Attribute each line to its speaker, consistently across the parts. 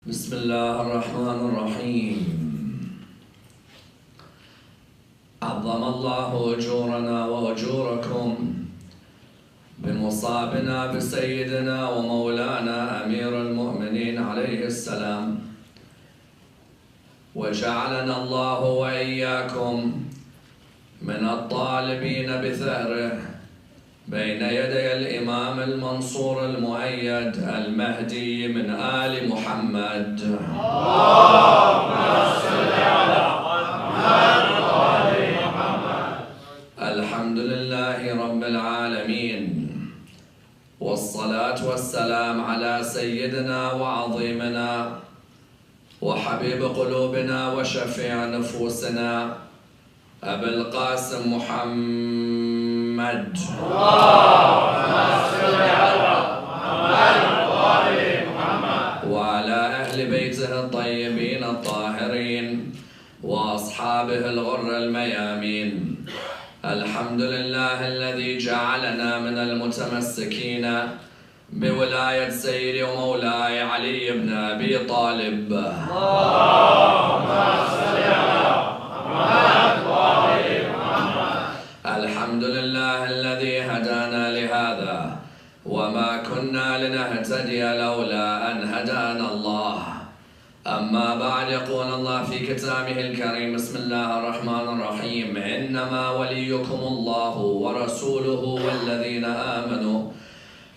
Speaker 1: بسم الله الرحمن الرحيم. عظم الله أجورنا وأجوركم بمصابنا بسيدنا ومولانا أمير المؤمنين عليه السلام، وجعلنا الله وإياكم من الطالبين بثأره بين يدي الإمام المنصور المؤيد المهدي من آل محمد. اللهم صل على محمد وآل محمد. الحمد لله رب العالمين، والصلاة والسلام على سيدنا وعظيمنا وحبيب قلوبنا وشفيع نفوسنا أبي القاسم محمد. اللهم صل على محمد وآل محمد وعلى أهل بيته الطيبين الطاهرين وأصحابه الغر الميامين. الحمد لله الذي جعلنا من المتمسكين بولاية سيدي ومولاي علي بن أبي طالب. اللهم صل على محمد وآل محمد. الحمد لله الذي هدانا لهذا وما كنا لنهتدي لولا أن هدانا الله. أما بعد، يقول الله في كتابه الكريم: بسم الله الرحمن الرحيم. إنما وليكم الله ورسوله والذين آمنوا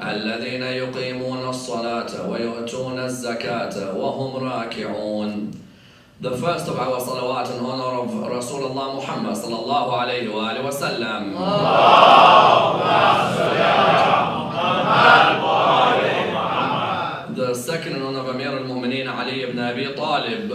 Speaker 1: الذين يقيمون الصلاة ويؤتون الزكاة وهم راكعون. The first of our salawat in honor of Rasulullah Muhammad sallallahu alayhi wa alihi wa sallam. The second in honor of Amir al-Mu'mineen Ali ibn Abi Talib.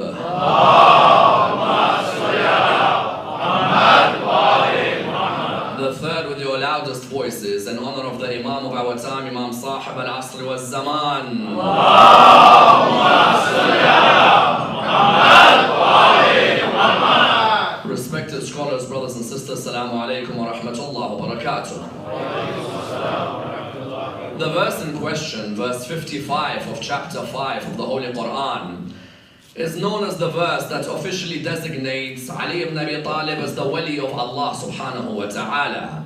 Speaker 1: The third with your loudest voices in honor of the Imam of our time, Imam Sahib al-Asr wa zaman. Respected scholars, brothers and sisters, Assalamu alaikum wa rahmatullah wa barakatuh. The verse in question, verse 55 of chapter 5 of the Holy Quran, is known as the verse that officially designates Ali ibn Abi Talib as the wali of Allah subhanahu wa ta'ala.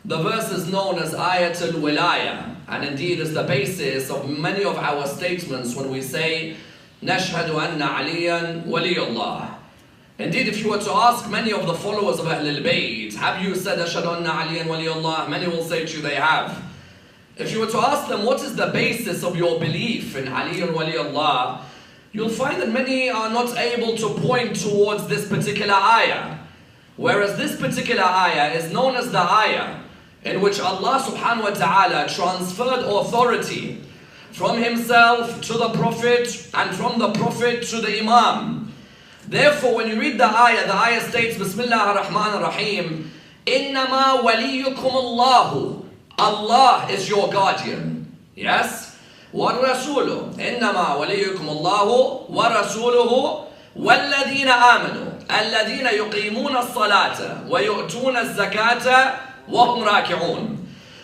Speaker 1: The verse is known as Ayatul Wilaya, and indeed is the basis of many of our statements when we say Nashhadu anna Aliyan waliyullah. Indeed, if you were to ask many of the followers of Ahlul Bayt, have you said Ashhadu anna Aliyan waliyullah? Many will say to you they have. If you were to ask them what is the basis of your belief in Ali and waliyullah, you'll find that many are not able to point towards this particular ayah. Whereas this particular ayah is known as the ayah in which Allah subhanahu wa ta'ala transferred authority from himself to the Prophet and from the Prophet to the Imam. Therefore, when you read the ayah states, Bismillah ar-Rahman ar-Rahim, Innama waliyukum Allahu. Allah is your guardian. Yes? وَالرَّسُولُ إِنَّمَا وَلِيُّكُمُ اللَّهُ وَرَسُولُهُ وَالَّذِينَ آمَنُوا الَّذِينَ يُقِيمُونَ الصَّلَاةَ وَيُؤْتُونَ الزَّكَاةَ وَهُمْ رَاكِعُونَ.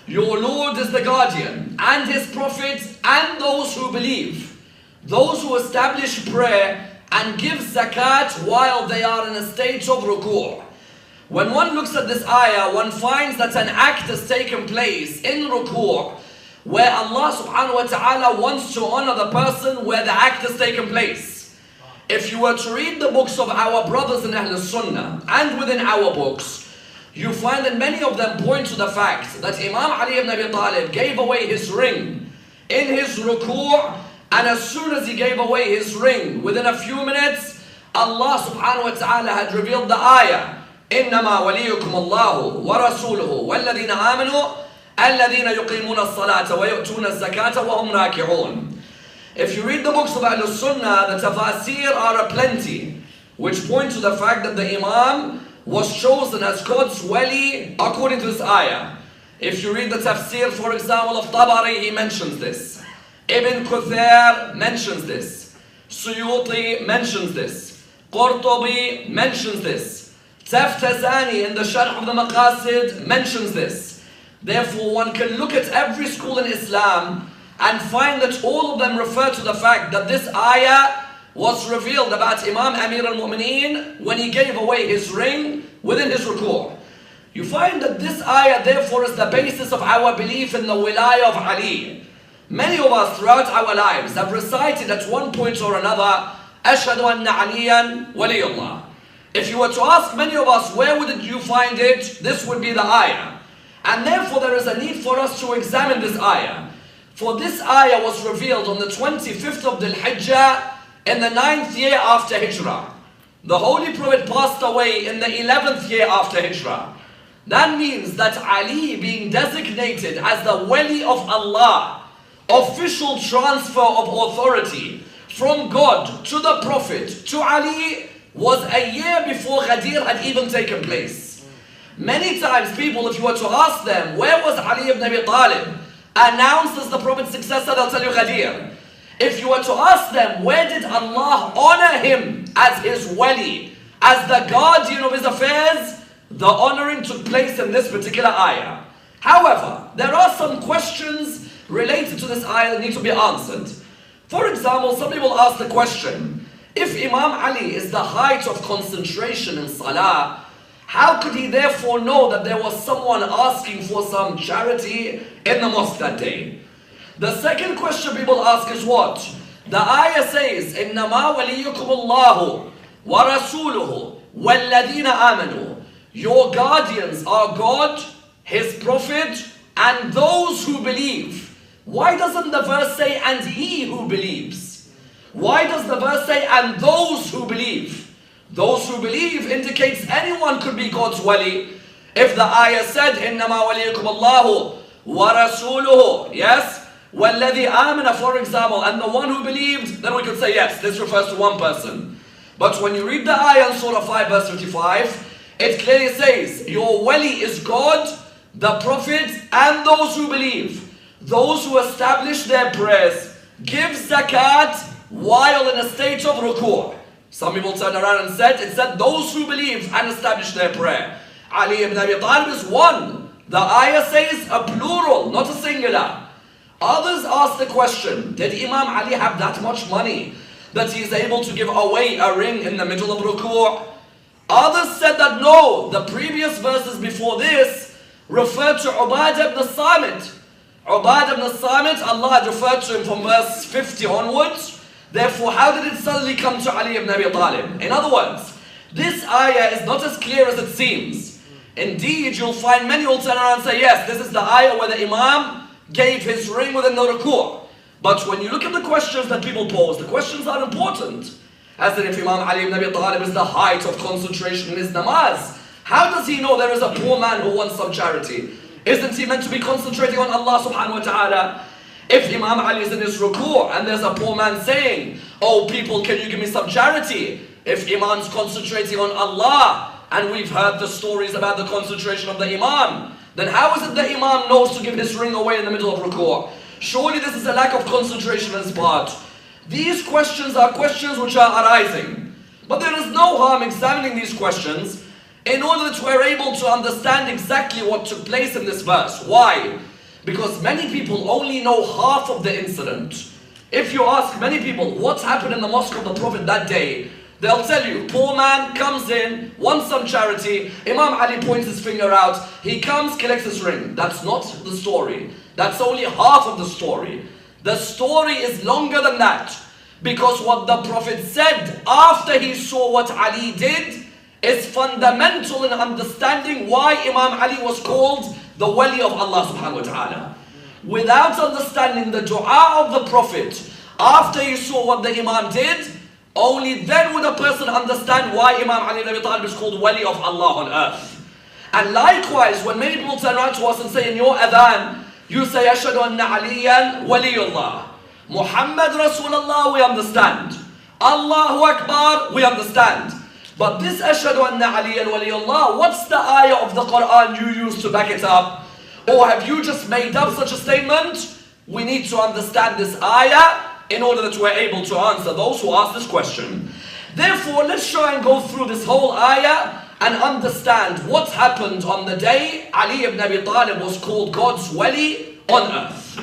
Speaker 1: Your Lord is the guardian, and His prophets, and those who believe, those who establish prayer and give zakat while they are in a state of ruku'. When one looks at this ayah, one finds that an act has taken place in ruku' where Allah subhanahu wa ta'ala wants to honor the person where the act has taken place. If you were to read the books of our brothers in Ahl Sunnah and within our books, you find that many of them point to the fact that Imam Ali ibn Abi Talib gave away his ring in his ruku', and as soon as he gave away his ring, within a few minutes, Allah subhanahu wa ta'ala had revealed the ayah, إنما وليكم الله ورسوله والذين آمنوا الذين يقيمون الصلاة ويؤتون الزكاة وهم راكعون. If you read the books of Ahl Sunnah, the tafasir are aplenty, which point to the fact that the Imam was chosen as God's wali according to this ayah. If you read the tafsir, for example, of Tabari, he mentions this. Ibn Kathir mentions this. Suyuti mentions this. Qurtubi mentions this. Taftazani in the Sharh of the Maqasid mentions this. Therefore, one can look at every school in Islam and find that all of them refer to the fact that this ayah was revealed about Imam Amir al-Mu'mineen when he gave away his ring within his ruku'. You find that this ayah therefore is the basis of our belief in the wilayah of Ali. Many of us throughout our lives have recited at one point or another, Ashhadu anna Aliyan waliyullah. If you were to ask many of us, where would you find it? This would be the ayah. And therefore there is a need for us to examine this ayah. For this ayah was revealed on the 25th of Dhul Hijjah in the 9th year after Hijrah. The Holy Prophet passed away in the 11th year after Hijrah. That means that Ali being designated as the wali of Allah, official transfer of authority from God to the Prophet to Ali, was a year before Ghadir had even taken place. Many times people, if you were to ask them, where was Ali ibn Abi Talib announced as the Prophet's successor, they'll tell you Ghadir. If you were to ask them, where did Allah honor him as his wali, as the guardian of his affairs, the honoring took place in this particular ayah. However, there are some questions related to this ayah that need to be answered. For example, some people ask the question, if Imam Ali is the height of concentration in salah, how could he therefore know that there was someone asking for some charity in the mosque that day? The second question people ask is what? The ayah says, إِنَّمَا وَلِيُّكُمُ اللَّهُ وَرَسُولُهُ وَالَّذِينَ آمَنُوا. Your guardians are God, His Prophet, and those who believe. Why doesn't the verse say, and he who believes? Why does the verse say, and those who believe? Those who believe indicates anyone could be God's wali. If the ayah said, إِنَّمَا وَلِيُّكُمُ اللَّهُ وَرَسُولُهُ, yes? وَالَّذِي آمَنَ, for example, and the one who believed, then we could say, yes, this refers to one person. But when you read the ayah in Surah 5 verse 55, it clearly says, your wali is God, the Prophet, and those who believe. Those who establish their prayers, give zakat while in a state of ruku'. Some people turned around and said, it said those who believe and establish their prayer. Ali ibn Abi Talib is one. The ayah says a plural, not a singular. Others ask the question, did Imam Ali have that much money that he is able to give away a ring in the middle of ruku'? Others said that no, the previous verses before this referred to Ubadah ibn Samit. Ubadah ibn Samit, Allah had referred to him from verse 50 onwards. Therefore, how did it suddenly come to Ali ibn Abi Talib? In other words, this ayah is not as clear as it seems. Indeed, you'll find many will turn around and say, yes, this is the ayah where the Imam gave his ring within the ruku'. But when you look at the questions that people pose, the questions are important. As in, if Imam Ali ibn Abi Talib is the height of concentration in his namaz, how does he know there is a poor man who wants some charity? Isn't he meant to be concentrating on Allah subhanahu wa ta'ala? If Imam Ali is in his ruku' and there's a poor man saying, oh people, can you give me some charity? If Imam's concentrating on Allah, and we've heard the stories about the concentration of the Imam, then how is it the Imam knows to give his ring away in the middle of ruku'? Surely this is a lack of concentration on his part. These questions are questions which are arising. But there is no harm examining these questions in order that we're able to understand exactly what took place in this verse. Why? Because many people only know half of the incident. If you ask many people what happened in the mosque of the Prophet that day, they'll tell you, poor man comes in, wants some charity, Imam Ali points his finger out, he comes, collects his ring. That's not the story. That's only half of the story. The story is longer than that. Because what the Prophet said after he saw what Ali did is fundamental in understanding why Imam Ali was called the wali of Allah subhanahu wa ta'ala. Without understanding the dua of the Prophet after he saw what the Imam did, only then would a person understand why Imam Ali ibn Abi Talib is called wali of Allah on earth. And likewise, when many people turn around to us and say in your adhan, you say, Ashhadu anna Aliyan waliyullah. Muhammad Rasulullah, we understand. Allahu Akbar, we understand. But this Ashhadu anna Aliyan waliyullah, what's the ayah of the Quran you use to back it up? Or have you just made up such a statement? We need to understand this ayah in order that we're able to answer those who ask this question. Therefore, let's try and go through this whole ayah and understand what happened on the day Ali ibn Abi Talib was called God's wali on earth.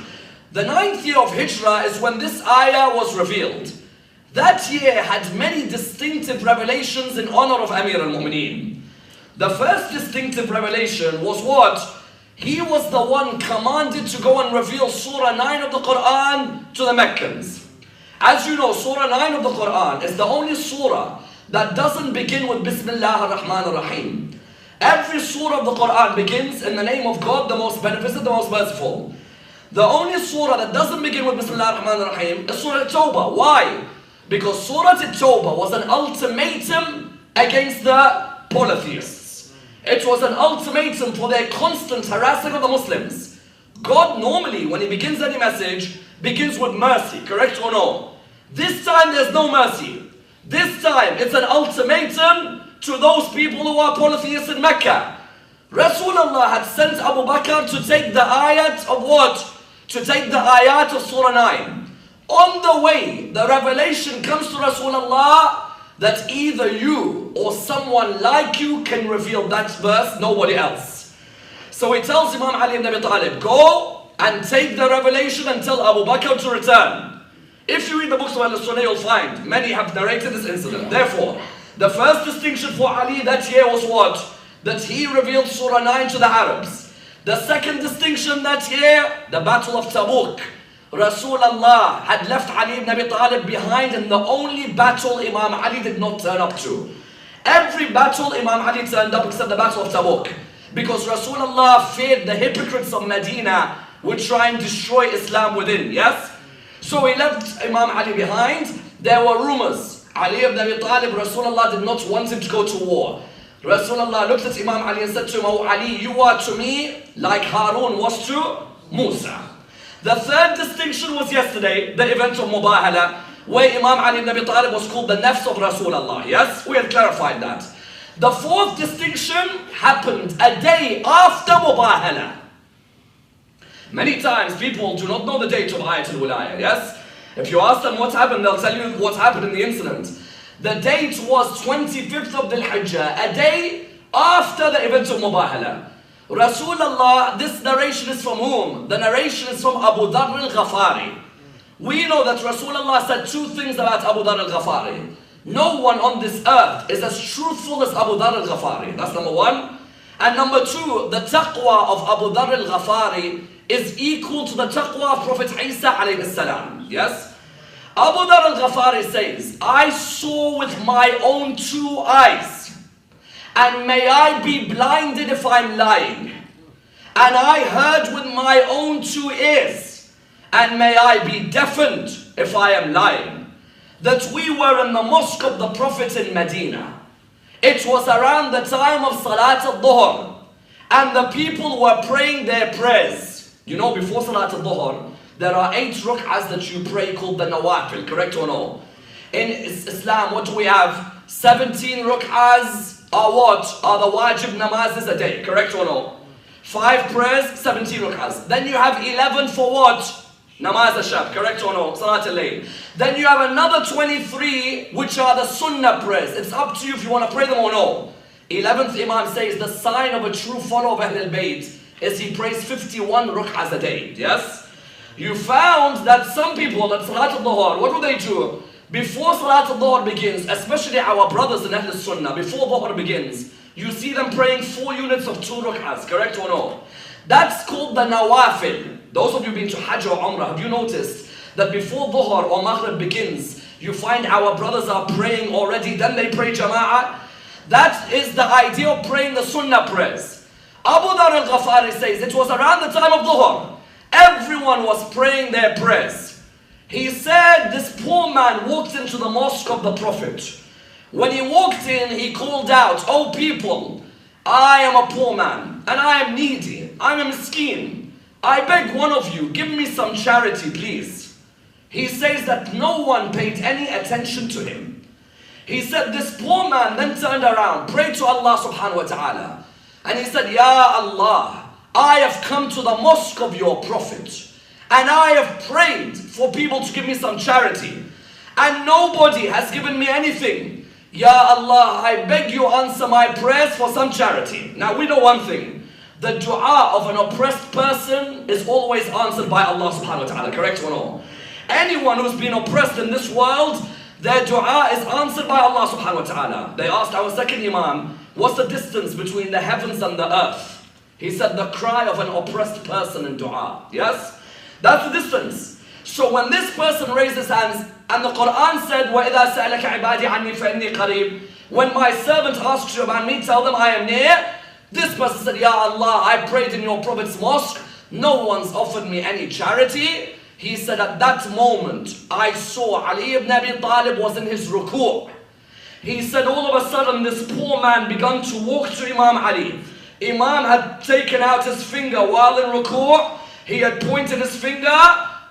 Speaker 1: The 9th year of Hijrah is when this ayah was revealed. That year had many distinctive revelations in honor of Amir al-Mu'mineen. The first distinctive revelation was what? He was the one commanded to go and reveal Surah 9 of the Quran to the Meccans. As you know, Surah 9 of the Quran is the only surah that doesn't begin with Bismillah ar-Rahman ar-Rahim. Every surah of the Quran begins in the name of God, the most beneficent, the most merciful. The only surah that doesn't begin with Bismillah ar-Rahman ar-Rahim is Surah At-Tawbah. Why? Because Surah At-Tawbah was an ultimatum against the polytheists. It was an ultimatum for their constant harassing of the Muslims. God normally, when He begins any message, begins with mercy, correct or no? This time there's no mercy. This time it's an ultimatum to those people who are polytheists in Mecca. Rasulullah had sent Abu Bakr to take the ayat of what? To take the ayat of Surah 9. On the way, the revelation comes to Rasulullah that either you or someone like you can reveal that verse, nobody else. So he tells Imam Ali ibn Abi Talib, go and take the revelation and tell Abu Bakr to return. If you read the books of Al-Sunnah, you'll find many have narrated this incident. Therefore, the first distinction for Ali that year was what? That he revealed Surah 9 to the Arabs. The second distinction that year, the Battle of Tabuk. Rasulullah had left Ali ibn Abi Talib behind in the only battle Imam Ali did not turn up to. Every battle Imam Ali turned up except the Battle of Tabuk. Because Rasulullah feared the hypocrites of Medina would try and destroy Islam within, yes? So he left Imam Ali behind. There were rumors. Ali ibn Abi Talib, Rasulullah did not want him to go to war. Rasulullah looked at Imam Ali and said to him, oh Ali, you are to me like Harun was to Musa. The third distinction was yesterday, the event of Mubahala, where Imam Ali ibn Abi Talib was called the nafs of Rasulullah. Yes, we had clarified that. The fourth distinction happened a day after Mubahala. Many times people do not know the date of Ayat al-Wilayah, yes? If you ask them what happened, they'll tell you what happened in the incident. The date was 25th of Dhul Hijjah, a day after the event of Mubahala. Rasulullah, this narration is from whom? The narration is from Abu Dharr al-Ghafari. We know that Rasulullah said two things about Abu Dharr al-Ghafari. No one on this earth is as truthful as Abu Dharr al-Ghafari. That's number one. And number two, the taqwa of Abu Dharr al-Ghafari is equal to the taqwa of Prophet Isa alayhi salam. Yes? Abu Dharr al-Ghafari says, I saw with my own two eyes, and may I be blinded if I'm lying. And I heard with my own two ears, and may I be deafened if I am lying. That we were in the mosque of the Prophet in Medina. It was around the time of Salat al-Dhuhr, and the people were praying their prayers. You know, before Salat al-Dhuhr, there are 8 ruk'ahs that you pray called the Nawafil, correct or no? In Islam, what do we have? 17 ruk'ahs are what? Are the wajib namazes a day, correct or no? 5 prayers, 17 ruk'ahs. Then you have 11 for what? Namaz al-Shab, correct or no? Salat al-Layl. Then you have another 23 which are the sunnah prayers. It's up to you if you want to pray them or no. 11th Imam says the sign of a true follower of Ahlul Bayt is he prays 51 ruk'ahs a day, yes? You found that some people at Salat al-Dhuhr, what do they do? Before Salat al-Dhuhr begins, especially our brothers in Ahlul Sunnah, before Dhuhr begins, you see them praying 4 units of 2 ruk'ahs, correct or no? That's called the Nawafil. Those of you been to Hajj or Umrah, have you noticed that before Dhuhr or Maghrib begins, you find our brothers are praying already, then they pray Jama'ah? That is the idea of praying the Sunnah prayers. Abu Dharr al-Ghafari says it was around the time of Dhuhr. Everyone was praying their prayers. He said this poor man walked into the mosque of the Prophet. When he walked in, he called out, "Oh people, I am a poor man and I am needy. I am a miskeen. I beg one of you, give me some charity, please." He says that no one paid any attention to him. He said this poor man then turned around, prayed to Allah subhanahu wa ta'ala. And he said, "Ya Allah, I have come to the mosque of your Prophet. And I have prayed for people to give me some charity. And nobody has given me anything. Ya Allah, I beg you answer my prayers for some charity." Now we know one thing. the dua of an oppressed person is always answered by Allah subhanahu wa ta'ala, correct or no? Anyone who's been oppressed in this world, their dua is answered by Allah subhanahu wa ta'ala. They asked our second Imam, what's the distance between the heavens and the earth? He said the cry of an oppressed person in dua. Yes? That's the distance. So when this person raised his hands, and the Quran said, وَإِذَا سَأَلَكَ عِبَادِي عَنِّي فَإِنِّي قَرِيبٌ, when my servant asks you about me, tell them I am near. This person said, Ya Allah, I prayed in your Prophet's mosque. No one's offered me any charity. He said, at that moment, I saw Ali ibn Abi Talib was in his ruku'. He said, all of a sudden, this poor man began to walk to Imam Ali. Imam had taken out his finger while in ruku'. He had pointed his finger.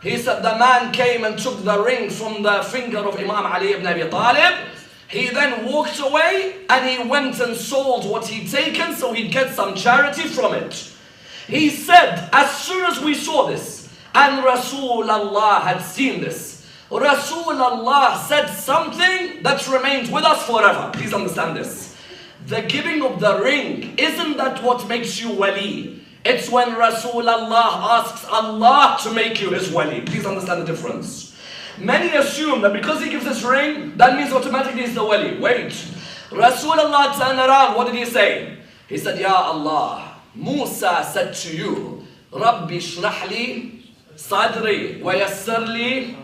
Speaker 1: He said, the man came and took the ring from the finger of Imam Ali ibn Abi Talib. He then walked away and he went and sold what he'd taken so he'd get some charity from it. He said, as soon as we saw this, and Rasulullah had seen this, Rasulullah said something that remained with us forever. Please understand this. The giving of the ring, isn't that what makes you wali? It's when Rasulullah asks Allah to make you his wali. Please understand the difference. Many assume that because he gives this ring, that means automatically he's the wali. Wait. Rasulullah turned around, what did he say? He said, Ya Allah, Musa said to you, Rabbi shrah li sadri wa yassir li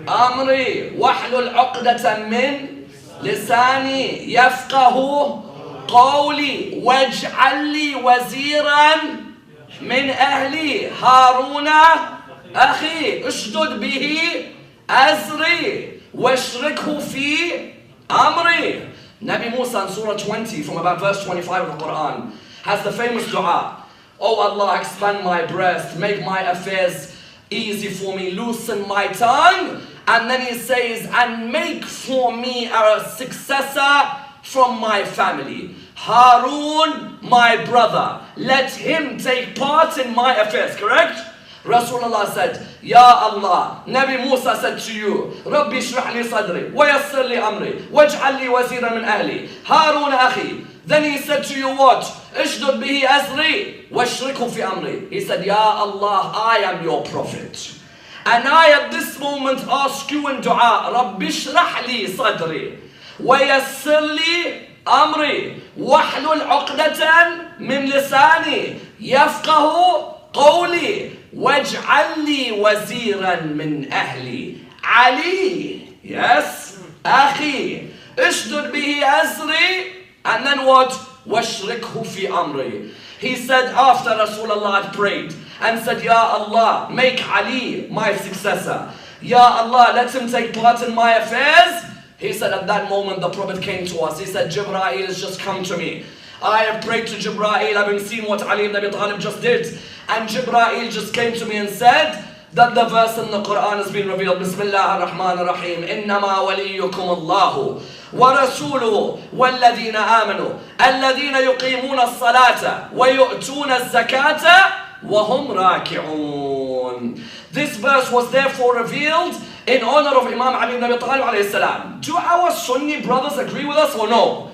Speaker 1: amri wahlul uqdatan min lisani yafqahu qawli waj'al li waziran min ahli Haruna akhi ushdud bihi azri washrikhu fi amri. Nabi Musa in Surah 20 from about verse 25 of the Quran has the famous dua. Oh Allah, expand my breast, make my affairs easy for me, loosen my tongue. And then he says, and make for me a successor from my family. Harun, my brother, let him take part in my affairs, correct? Rasulullah said, Ya Allah, Nabi Musa said to you, Rabbi shrah li sadri, wa yassir li amri, waj'al li wazira min ahli, Harun akhi. Then he said to you what? Ishdud bihi azri, washrikhu fi amri. He said, Ya Allah, I am your prophet. And I at this moment ask you in dua, Rabbi shrah li sadri, wa yassir li amri, wahlul uqdatan min lisani, yafqahu qawli, waj'al li waziran min ahli. Ali, yes, akhi, ishdud bihi azri, and then what? Washrikhu fi amri. He said after Rasulullah had prayed and said, Ya Allah, make Ali my successor. Ya Allah, let him take part in my affairs. He said at that moment the Prophet came to us. He said, Jibreel has just come to me. I have prayed to Jibreel, having seen what Ali ibn Abi Talib just did. And Jibreel just came to me and said that the verse in the Quran has been revealed. Bismillah ar-Rahman ar-Rahim. Innama waliyukum Allahu wa rasuluhu walladhina amanu alladhina yuqimuna as-salata wa yu'tuna az-zakata wa hum raki'un. This verse was therefore revealed in honor of Imam Ali ibn Abi Talib alayhi salam. Do our Sunni brothers agree with us or no?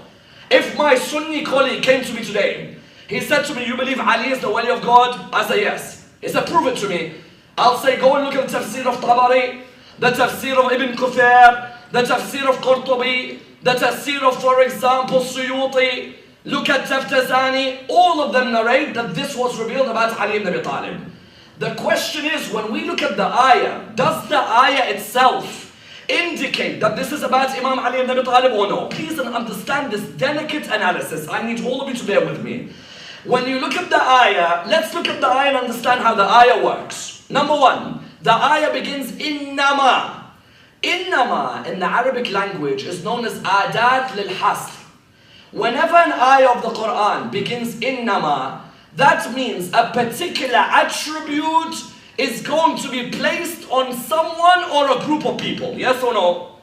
Speaker 1: If my Sunni colleague came to me today, he said to me, you believe Ali is the wali of God? I say yes. He said, prove it to me. I'll say, go and look at the tafsir of Tabari, the tafsir of Ibn Kathir, the tafsir of Qurtubi, the tafsir of, for example, Suyuti. Look at Taftazani. All of them narrate that this was revealed about Ali ibn Abi Talib. The question is, when we look at the ayah, does the ayah itself indicate that this is about Imam Ali ibn Abi Talib or no? Please understand this delicate analysis. I need all of you to bear with me. When you look at the ayah, let's look at the ayah and understand how the ayah works. Number one, the ayah begins innama. Innama in the Arabic language is known as adat lil hasr. Whenever an ayah of the Quran begins innama, that means a particular attribute is going to be placed on someone or a group of people. Yes or no?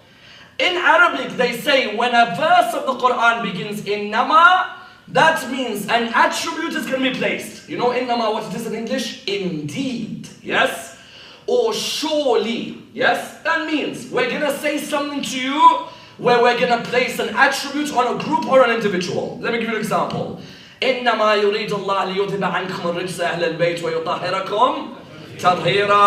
Speaker 1: In Arabic, they say when a verse of the Quran begins innama, that means an attribute is going to be placed. You know innama, what it is in English? Indeed. Yes? Or surely. Yes? That means we're going to say something to you where we're going to place an attribute on a group or an individual. Let me give you an example. إنما يريد الله ليذهب عنكم الرجس أهل البيت ويطهركم تطهيرا.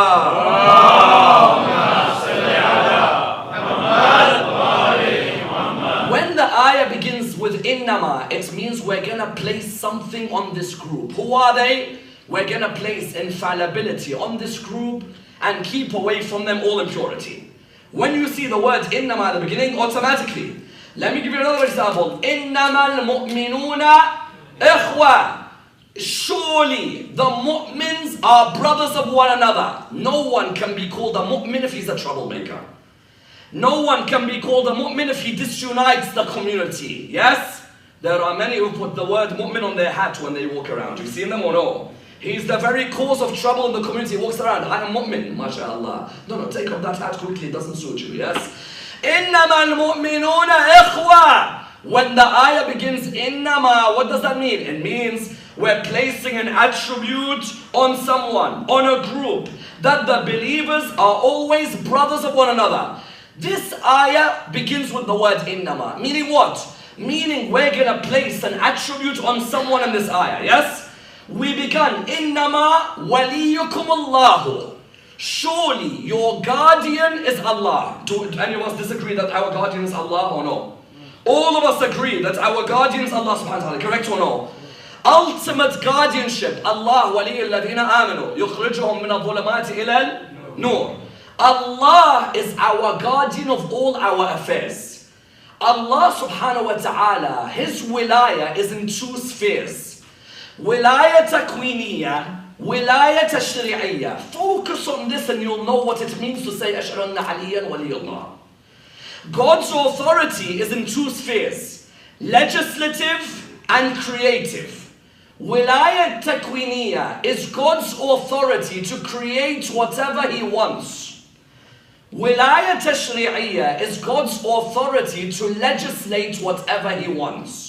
Speaker 1: When the ayah begins with innama, it means we're going to place something on this group. Who are they? We're going to place infallibility on this group and keep away from them all impurity. When you see the word innama at the beginning, automatically. Let me give you another example. إِنَّمَا الْمُؤْمِنُونَ إِخْوَةً. Surely the mu'mins are brothers of one another. No one can be called a mu'min if he's a troublemaker. No one can be called a mu'min if he disunites the community. Yes? There are many who put the word mu'min on their hat when they walk around. You've seen them or no? He's the very cause of trouble in the community. He walks around, I am mu'min, mashallah. No, take off that hat quickly, it doesn't suit you, yes? إِنَّمَا الْمُؤْمِنُونَ إِخْوَةً. When the ayah begins, innama, what does that mean? It means we're placing an attribute on someone, on a group, that the believers are always brothers of one another. This ayah begins with the word innama. Meaning what? Meaning we're going to place an attribute on someone in this ayah, yes? We began, innama waliyukum Allahu. Surely your guardian is Allah. Do any of us disagree that our guardian is Allah or no? All of us agree that our guardian is Allah subhanahu wa ta'ala, correct or no? Ultimate guardianship, Allah waliyul ladhina amanu, yukhrijuhum min al-dhulumati ila al-nur. Allah is our guardian of all our affairs. Allah subhanahu wa ta'ala, His wilaya is in two spheres. Wilaya takwiniya, wilaya tashri'iyya. Focus on this and you'll know what it means to say ashhadu anna aliyan waliyullah. God's authority is in two spheres, legislative and creative. Wilayat takwiniya is God's authority to create whatever He wants. Wilayat tashri'iyya is God's authority to legislate whatever He wants.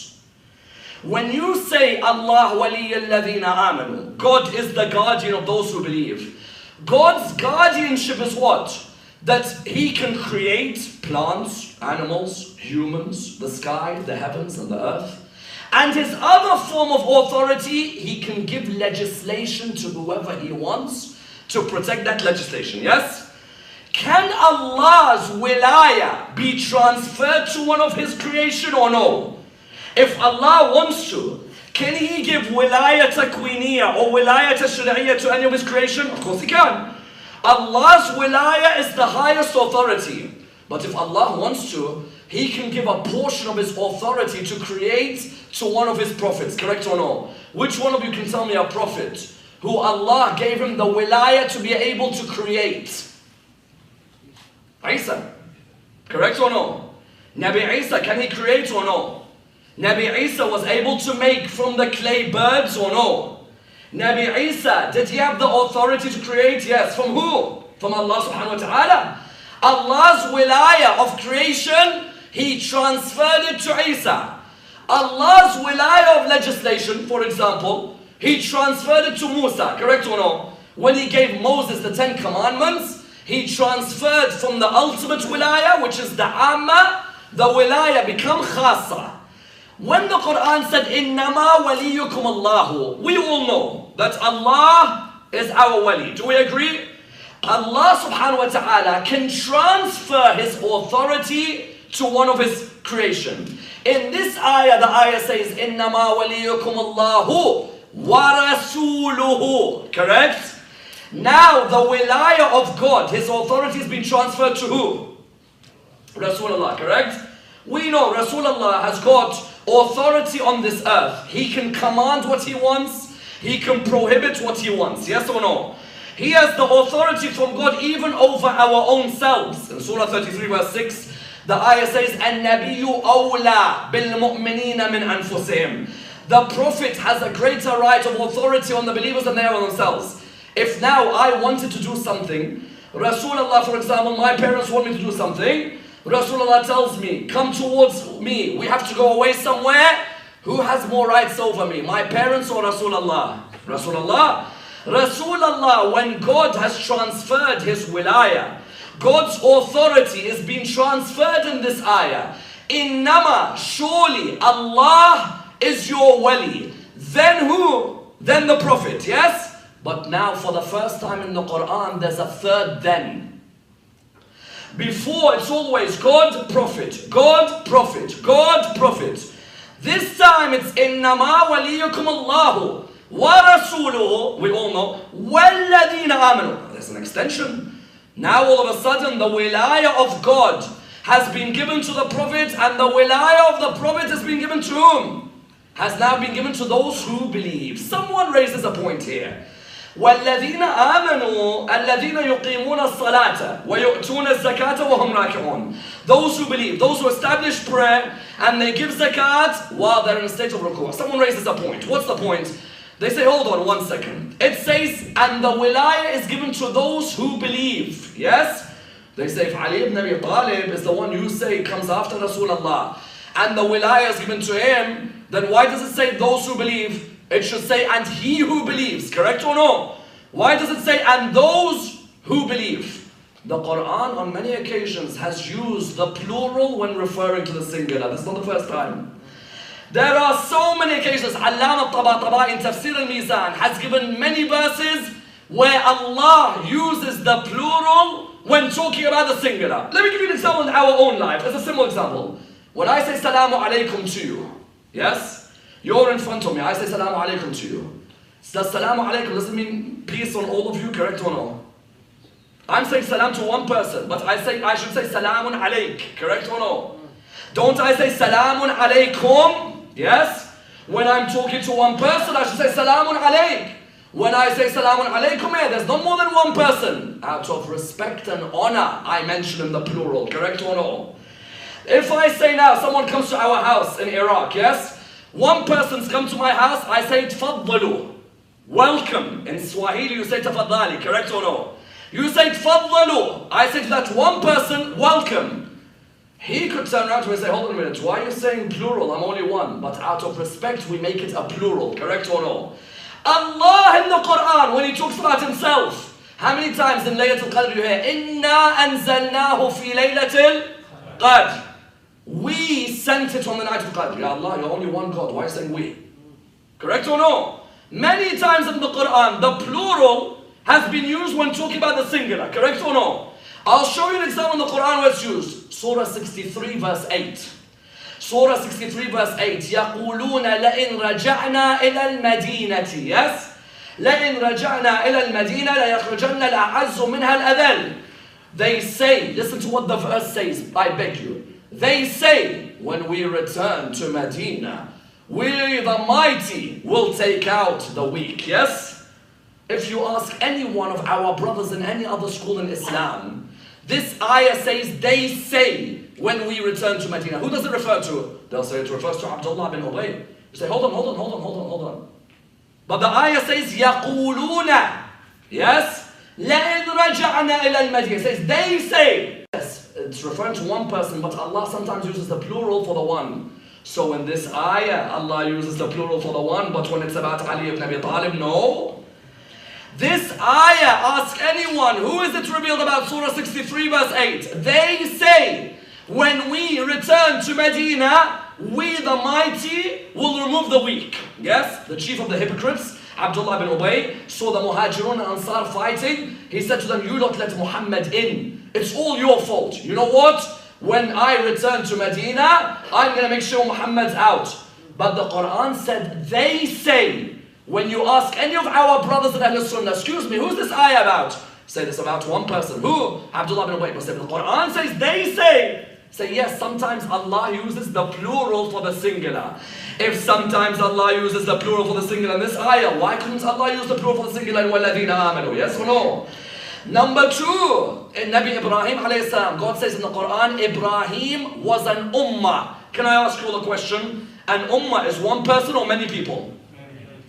Speaker 1: When you say Allah waliyul ladhina amanu, God is the guardian of those who believe. God's guardianship is what? That He can create plants, animals, humans, the sky, the heavens and the earth. And His other form of authority, He can give legislation to whoever He wants to protect that legislation, yes? Can Allah's wilaya be transferred to one of His creation or no? If Allah wants to, can He give wilaya takwiniya or wilaya tashri'iyya to any of His creation? Of course He can. Allah's wilaya is the highest authority. But if Allah wants to, He can give a portion of His authority to create to one of His prophets, correct or no? Which one of you can tell me a prophet who Allah gave him the wilaya to be able to create? Isa, correct or no? Nabi Isa, can he create or no? Nabi Isa was able to make from the clay birds or no? Nabi Isa, did he have the authority to create? Yes. From who? From Allah subhanahu wa ta'ala. Allah's wilaya of creation, He transferred it to Isa. Allah's wilaya of legislation, for example, He transferred it to Musa, correct or no? When He gave Moses the 10 commandments, He transferred from the ultimate wilaya, which is the amma, the wilaya become khasa. When the Quran said, إِنَّمَا وَلِيُّكُمُ اللَّهُ, we all know that Allah is our wali. Do we agree? Allah subhanahu wa ta'ala can transfer His authority to one of His creation. In this ayah, the ayah says, إِنَّمَا وَلِيُّكُمُ اللَّهُ وَرَسُولُهُ. Correct? Now the wilaya of God, His authority has been transferred to who? Rasulullah, correct? We know Rasulullah has got authority on this earth. He can command what He wants. He can prohibit what He wants. Yes or no? He has the authority from God even over our own selves. In Surah 33 verse 6, the ayah says, النَّبِيُّ أَوْلَى بِالْمُؤْمِنِينَ مِنْ أَنفُسِهِمْ. The Prophet has a greater right of authority on the believers than they have on themselves. If now I wanted to do something, Rasulullah, for example, my parents want me to do something, Rasulullah tells me, come towards me, we have to go away somewhere. Who has more rights over me, my parents or Rasulullah? Rasulullah. Rasulullah, when God has transferred His wilaya, God's authority is being transferred in this ayah. Innama, surely Allah is your wali. then who? Then the Prophet, yes? But now for the first time in the Quran, there's a third then. Before, it's always God, Prophet, God, Prophet, God, Prophet. This time it's إِنَّمَا وَلِيُّكُمُ اللَّهُ وَرَسُولُهُ. We all know وَالَّذِينَ آمَنُوا. There's an extension. Now all of a sudden the wilayah of God has been given to the Prophet, and the wilayah of the Prophet has been given to whom? Has now been given to those who believe. Someone raises a point here. وَالَّذِينَ آمَنُوا الَّذِينَ يُقِيمُونَ الصَّلَاةَ وَيُؤْتُونَ الزَّكَاةَ وَهُمْ راكعون. Those who believe, those who establish prayer and they give zakat while they're in a state of ruku'. Someone raises a point. What's the point? They say, hold on 1 second. It says, and the wilayah is given to those who believe. Yes? They say, if Ali ibn Abi Talib is the one you say comes after Rasulullah, and the wilayah is given to him, then why does it say those who believe? It should say, and he who believes, correct or no? Why does it say, and those who believe? The Quran on many occasions has used the plural when referring to the singular. This is not the first time. There are so many occasions. Allama al-Tabatabai in Tafsir al-Mizan has given many verses where Allah uses the plural when talking about the singular. Let me give you an example in our own life. As a simple example. When I say Salamu Alaikum to you, yes? You're in front of me, I say Salamu Alaikum to you. Does Salamu Alaikum doesn't mean peace on all of you, correct or no? I'm saying salam to one person, but I should say Salamun Alaik, correct or no? Don't I say Salamun Alaikum? Yes? When I'm talking to one person, I should say Salamun Alaik. When I say Salamun Alaikum, there's not more than one person. Out of respect and honor, I mention in the plural, correct or no? If I say now, someone comes to our house in Iraq, yes? One person's come to my house, I say tfaddalu, welcome. In Swahili you say tafaddali, correct or no? You say tfaddalu, I say to that one person, welcome. He could turn around to me and say, hold on a minute, why are you saying plural? I'm only one. But out of respect we make it a plural, correct or no? Allah in the Quran, when he talks about himself, how many times in Laylatul Qadr you hear, Inna anzalnahu fi Laylatul Qadr. We sent it on the night of Qadr. Ya Allah, you're only one God. Why are you saying we? Correct or no? Many times in the Quran, the plural has been used when talking about the singular. Correct or no? I'll show you an example in the Quran where it's used. Surah 63 verse 8. Surah 63 verse 8. يَقُولُونَ لَإِنْ رَجَعْنَا إِلَى الْمَدِينَةِ. Yes? لَإِنْ رَجَعْنَا إِلَى الْمَدِينَةِ لَيَخْرُجَنَّ الْأَعَزُّ مِنْهَا الْأَذَلُ. They say, listen to what the verse says, I beg you. They say, when we return to Medina, we the mighty will take out the weak, yes? If you ask any one of our brothers in any other school in Islam, this ayah says, they say, when we return to Medina. Who does it refer to? They'll say it refers to Abdullah bin Ubay. You say, hold on. But the ayah says, يَقُولُونَ. Yes? لَإِنْ رَجَعْنَا إِلَى الْمَدِينَ. It says, they say. Yes, it's referring to one person, but Allah sometimes uses the plural for the one. So in this ayah, Allah uses the plural for the one, but when it's about Ali ibn Abi Talib, no. This ayah asks anyone, who is it revealed about? Surah 63 verse 8. They say, when we return to Medina, we the mighty will remove the weak. Yes, the chief of the hypocrites, Abdullah bin Ubay, saw the Muhajirun and Ansar fighting. He said to them, you don't let Muhammad in. It's all your fault. You know what? When I return to Medina, I'm going to make sure Muhammad's out. But the Quran said, they say, when you ask any of our brothers in Ahlul Sunnah, excuse me, who's this ayah about? Say this about one person. Who? Abdullah bin Ubay. But the Quran says, they say. Say yes, sometimes Allah uses the plural for the singular. If sometimes Allah uses the plural for the singular in this ayah, why couldn't Allah use the plural for the singular in وَالَّذِينَ آمَنُوا? Yes or no? Number two, in Nabi Ibrahim alayhi salam, God says in the Quran, Ibrahim was an ummah. Can I ask you all a question? An ummah is one person or many people?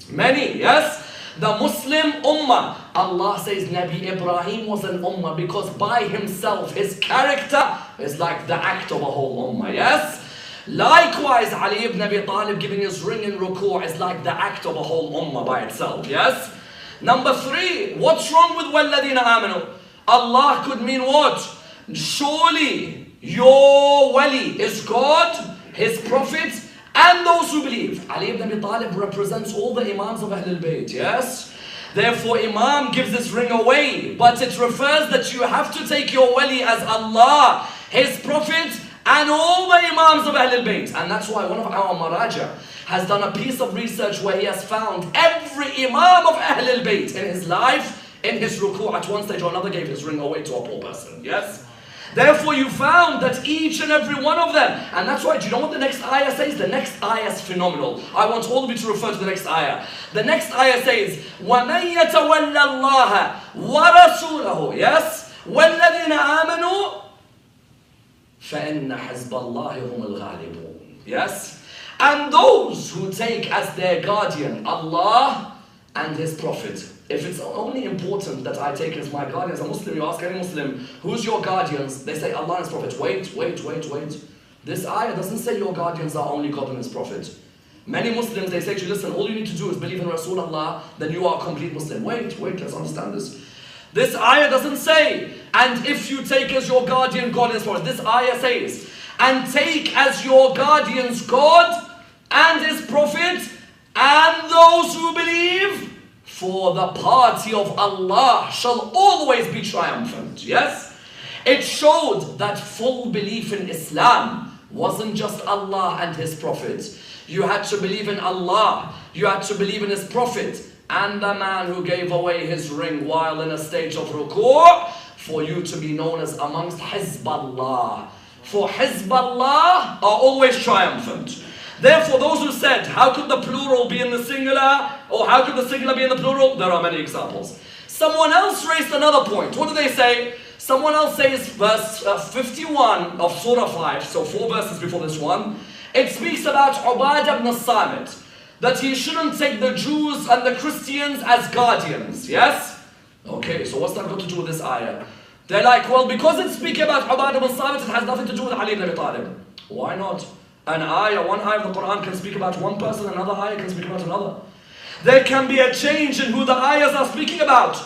Speaker 1: Many, yes? The Muslim ummah. Allah says Nabi Ibrahim was an ummah because by himself, his character is like the act of a whole ummah, yes? Likewise, Ali ibn Abi Talib giving his ring in ruku' is like the act of a whole ummah by itself, yes? Number three, what's wrong with وَالَّذِينَ آمَنُوا? Allah could mean what? Surely your wali is God, his prophet, and those who believe. Ali ibn Abi Talib represents all the Imams of Ahlul Bayt, yes? Therefore, Imam gives this ring away, but it refers that you have to take your wali as Allah, His Prophet, and all the Imams of Ahlul Bayt. And that's why one of our Maraja has done a piece of research where he has found every Imam of Ahlul Bayt in his life, in his ruku' at one stage or another gave his ring away to a poor person, yes? Therefore you found that each and every one of them, and that's why, do you know what the next ayah says? The next ayah is phenomenal. I want all of you to refer to the next ayah. The next ayah says, وَمَنْ يَتَوَلَّ اللَّهَ وَرَسُولَهُ, yes? وَالَّذِينَ آمَنُوا فَإِنَّ حِزْبَ اللَّهِ هُمُ الْغَالِبُونَ, yes? And those who take as their guardian Allah and His Prophet. If it's only important that I take as my guardian, as a Muslim, you ask any Muslim, who's your guardians? They say Allah and His Prophet. Wait. This ayah doesn't say your guardians are only God and His Prophet. Many Muslims, they say to you, listen, all you need to do is believe in Rasulullah, then you are a complete Muslim. Wait, let's understand this. This ayah doesn't say, and if you take as your guardian God and His Prophet. This ayah says, and take as your guardians God and His Prophet and those who believe, for the party of Allah shall always be triumphant. Yes? It showed that full belief in Islam wasn't just Allah and His Prophet. You had to believe in Allah, you had to believe in His Prophet, and the man who gave away his ring while in a stage of ruku' for you to be known as amongst Hizballah. For Hizballah are always triumphant. Therefore, those who said, how could the plural be in the singular? Or how could the singular be in the plural? There are many examples. Someone else raised another point. What do they say? Someone else says, verse 51 of Surah 5, so 4 verses before this one, it speaks about Ubadah ibn Samit, that he shouldn't take the Jews and the Christians as guardians, yes? Okay, so what's that got to do with this ayah? They're like, well, because it's speaking about Ubadah ibn Samit, it has nothing to do with Ali ibn Abi Talib. Why not? One ayah of the Quran can speak about one person, another ayah can speak about another. There can be a change in who the ayahs are speaking about.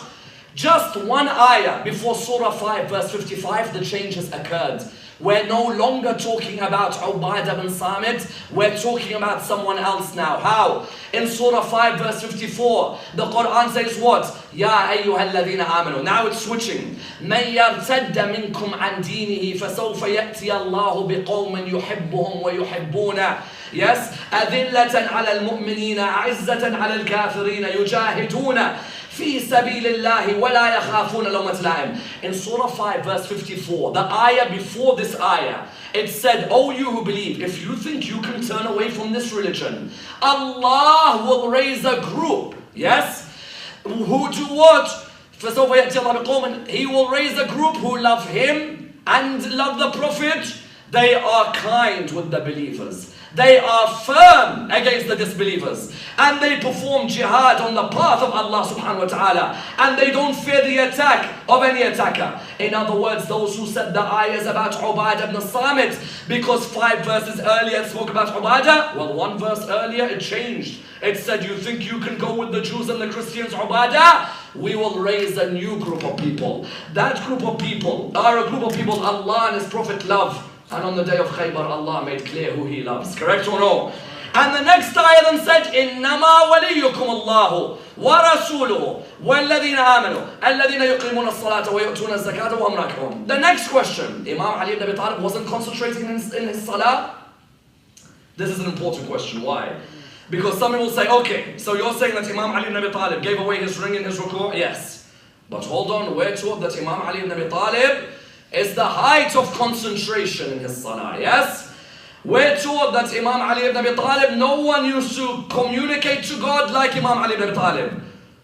Speaker 1: Just one ayah before Surah 5 verse 55, the change has occurred. We're no longer talking about Ubadah bin Samit, we're talking about someone else now. How? In Surah 5 verse 54, the Quran says what? Ya ayyuha alladhina amanu. Now it's switching. مَنْ يَرْتَدَّ مِنْكُمْ عَنْ دِينِهِ فَسَوْفَ يَأْتِيَ اللَّهُ بِقَوْمٍ يُحِبُّهُمْ وَيُحِبُّونَ. Yes? أَذِلَّةً عَلَى الْمُؤْمِنِينَ أَعِزَّةً عَلى الْكَافِرِينَ يُجَاهِدُونَ في سبيل الله ولا يخافون لومة لائم. In Surah 5 verse 54, the ayah before this ayah, it said, oh you who believe, if you think you can turn away from this religion, Allah will raise a group, yes, who do what? فسوف يأتي الله بقوم. He will raise a group who love Him and love the Prophet. They are kind with the believers. They are firm against the disbelievers. And they perform jihad on the path of Allah subhanahu wa ta'ala. And they don't fear the attack of any attacker. In other words, those who said the ayahs about Ubadah ibn Samit, because 5 verses earlier it spoke about Ubadah, well, 1 verse earlier it changed. It said, you think you can go with the Jews and the Christians, Ubadah? We will raise a new group of people. That group of people are a group of people Allah and His Prophet love. And on the day of Khaybar, Allah made clear who He loves. Correct or no? And the next ayah then said, إِنَّمَا وَلِيُّكُمُ اللَّهُ وَرَسُولُهُ وَالَّذِينَ آمَنُوا الَّذِينَ يُقِيمُونَ الصَّلَاةَ وَيُؤْتُونَ الزَّكَاةَ وَهُمْ رَاكِعُونَ. The next question, Imam Ali ibn Abi Talib wasn't concentrating in his salah? This is an important question. Why? Because some people say, okay, so you're saying that Imam Ali ibn Abi Talib gave away his ring in his ruku'? Yes. But hold on, we're told that Imam Ali ibn Abi Talib is the height of concentration in his salah, yes? We're told that Imam Ali ibn Abi Talib, no one used to communicate to God like Imam Ali ibn Abi Talib.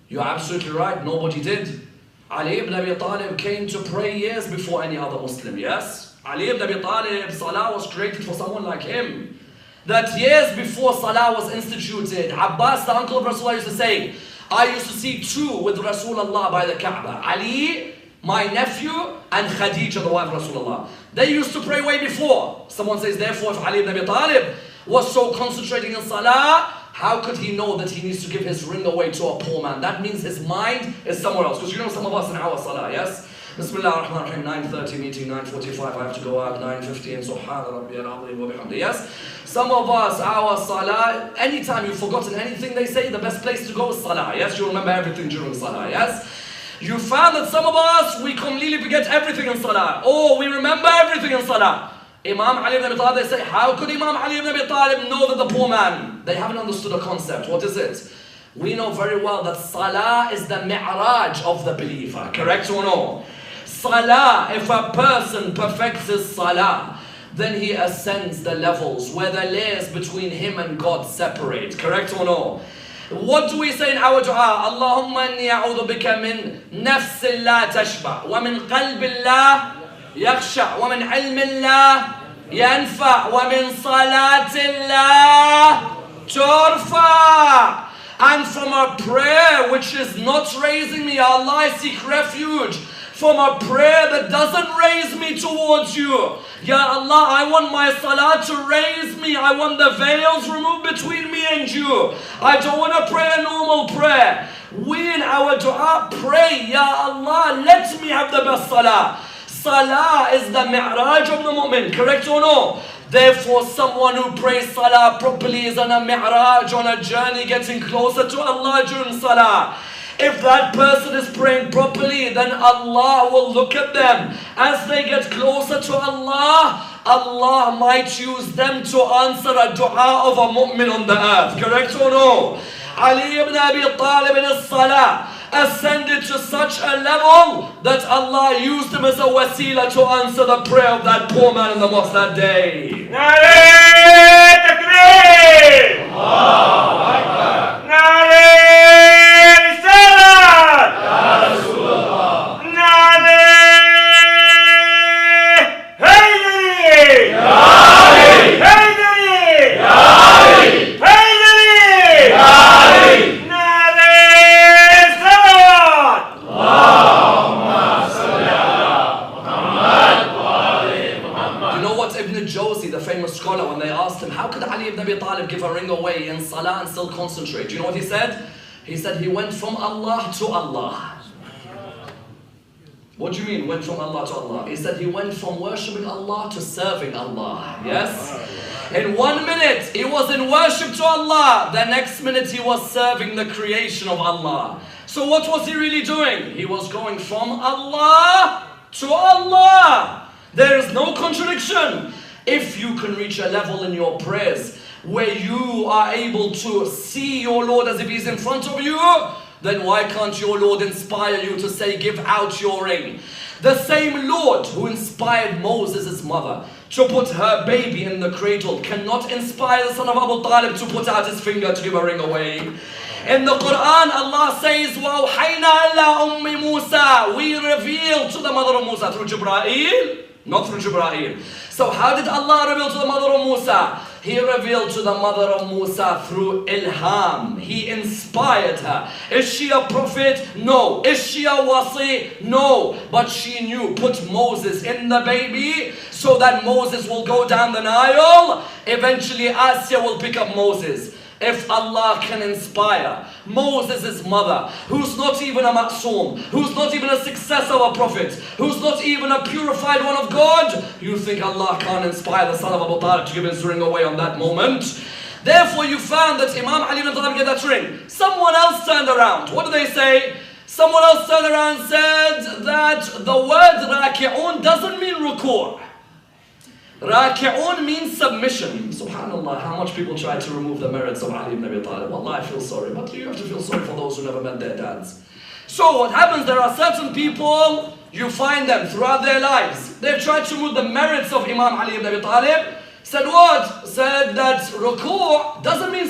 Speaker 1: You're absolutely right, nobody did. Ali ibn Abi Talib came to pray years before any other Muslim, yes? Ali ibn Abi Talib, salah was created for someone like him. That years before salah was instituted, Abbas, the uncle of Rasulullah, used to say, I used to see 2 with Rasulullah by the Kaaba. Ali, my nephew, and Khadija, the wife of Rasulullah. They used to pray way before. Someone says, therefore, if Ali ibn Abi Talib was so concentrating in salah, how could he know that he needs to give his ring away to a poor man? That means his mind is somewhere else. Because you know some of us in our salah, yes? Bismillah ar-Rahman ar-Rahim, 9:30 meeting, 9:45 I have to go out, 9:15 Subhana Rabbi al-Azim wa bihamdi. Yes? Some of us, our salah, anytime you've forgotten anything they say, the best place to go is salah. Yes? You remember everything during salah. Yes? You found that some of us, we completely forget everything in salah. Oh, we remember everything in salah. Imam Ali ibn Abi Talib, they say, how could Imam Ali ibn Abi Talib know that the poor man? They haven't understood a concept. What is it? We know very well that salah is the mi'raj of the believer. Correct or no? Salah, if a person perfects his salah, then he ascends the levels where the layers between him and God separate. Correct or no? What do we say in our dua? Allahumma inni a'udhu bika min nafsin la tashba, wa min qalbin la yakhsha, wa min ilmin la yanfa, wa min salatin la turfa. And from a prayer which is not raising me, Allah, I seek refuge from a prayer that doesn't raise me towards you. Ya Allah, I want my salah to raise me. I want the veils removed between me and you. I don't want to pray a normal prayer. We in our dua pray, Ya Allah, let me have the best salah. Salah is the mi'raj of the mu'min, correct or no? Therefore, someone who prays salah properly is on a mi'raj, on a journey getting closer to Allah during salah. If that person is praying properly, then Allah will look at them. As they get closer to Allah, Allah might use them to answer a dua of a mu'min on the earth. Correct or no? Ali ibn Abi Talib in his salah ascended to such a level that Allah used him as a wasila to answer the prayer of that poor man in the mosque that day.
Speaker 2: Nare Takbir! Allahu Akbar! Nare Risalat! Ya Rasulullah! Nare Haydari! Ya Ali! Haydari! Ya Ali! Haydari! Ya Ali!
Speaker 1: The famous scholar, when they asked him, how could Ali ibn Abi Talib give a ring away in salah and still concentrate? Do you know what he said? He said he went from Allah to Allah. What do you mean, went from Allah to Allah? He said he went from worshipping Allah to serving Allah. Yes? In 1 minute, he was in worship to Allah. The next minute, he was serving the creation of Allah. So what was he really doing? He was going from Allah to Allah. There is no contradiction. If you can reach a level in your prayers where you are able to see your Lord as if He's in front of you, then why can't your Lord inspire you to say, give out your ring? The same Lord who inspired Moses' mother to put her baby in the cradle cannot inspire the son of Abu Talib to put out his finger to give a ring away. In the Quran, Allah says, وَأَوْحَيْنَا إِلَىٰ أُمِّ مُوسَىٰ, we revealed to the mother of Musa through Jibreel, not through Jibreel. So how did Allah reveal to the mother of Musa? He revealed to the mother of Musa through ilham. He inspired her. Is she a prophet? No. Is she a wasi? No. But she knew, put Moses in the baby so that Moses will go down the Nile. Eventually Asya will pick up Moses. If Allah can inspire Moses' mother, who's not even a ma'soom, who's not even a successor of a prophet, who's not even a purified one of God, you think Allah can't inspire the son of Abu Talib to give his ring away on that moment? Therefore you found that Imam Ali ibn Talib get that ring. Someone else turned around. What do they say? Someone else turned around and said that the word raki'un doesn't mean ruku'. Raki'un means submission. Subhanallah, how much people try to remove the merits of Ali ibn Abi Talib. Wallah, I feel sorry, but you have to feel sorry for those who never met their dads. So what happens, there are certain people, you find them throughout their lives. They've tried to remove the merits of Imam Ali ibn Abi Talib. Said what? Said that ruku' doesn't mean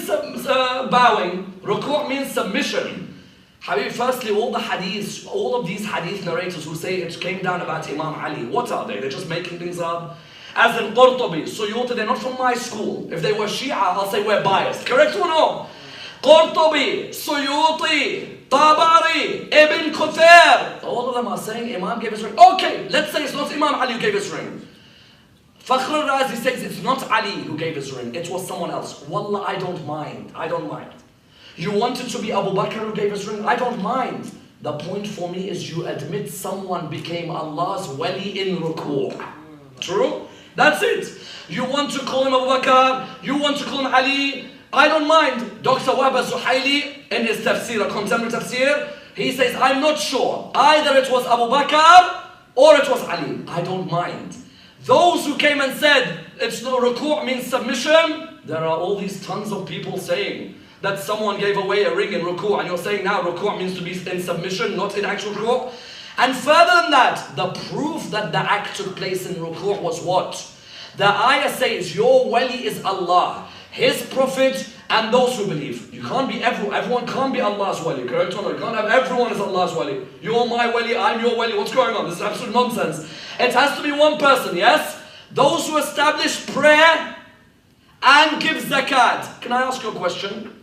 Speaker 1: bowing. Ruku' means submission. Habib, firstly, all the hadiths, all of these hadith narrators who say it came down about Imam Ali, what are they? They're just making things up. As in Qurtubi, Suyuti, they're not from my school. If they were Shia, I'll say we're biased. Correct or no? Qurtubi, Suyuti, Tabari, Ibn Kathir, all of them are saying Imam gave his ring. Okay, let's say it's not Imam Ali who gave his ring. Fakhr al-Razi says it's not Ali who gave his ring, it was someone else. Wallah, I don't mind. I don't mind. You wanted to be Abu Bakr who gave his ring? I don't mind. The point for me is you admit someone became Allah's wali in ruku'. True? That's it. You want to call him Abu Bakr, you want to call him Ali, I don't mind. Dr. Wahb Zuhaili in his tafsir, a contemporary tafsir, he says, I'm not sure. Either it was Abu Bakr or it was Ali. I don't mind. Those who came and said, it's no ruku' means submission, there are all these tons of people saying that someone gave away a ring in ruku', and you're saying now ruku' means to be in submission, not in actual ruku'. And further than that, the proof that the act took place in ruku' was what? The ayah says, your wali is Allah, His Prophet, and those who believe. You can't be everyone can't be Allah's wali, correct or not? You can't have everyone as Allah's wali. You're my wali, I'm your wali. What's going on? This is absolute nonsense. It has to be one person, yes? Those who establish prayer and give zakat. Can I ask you a question?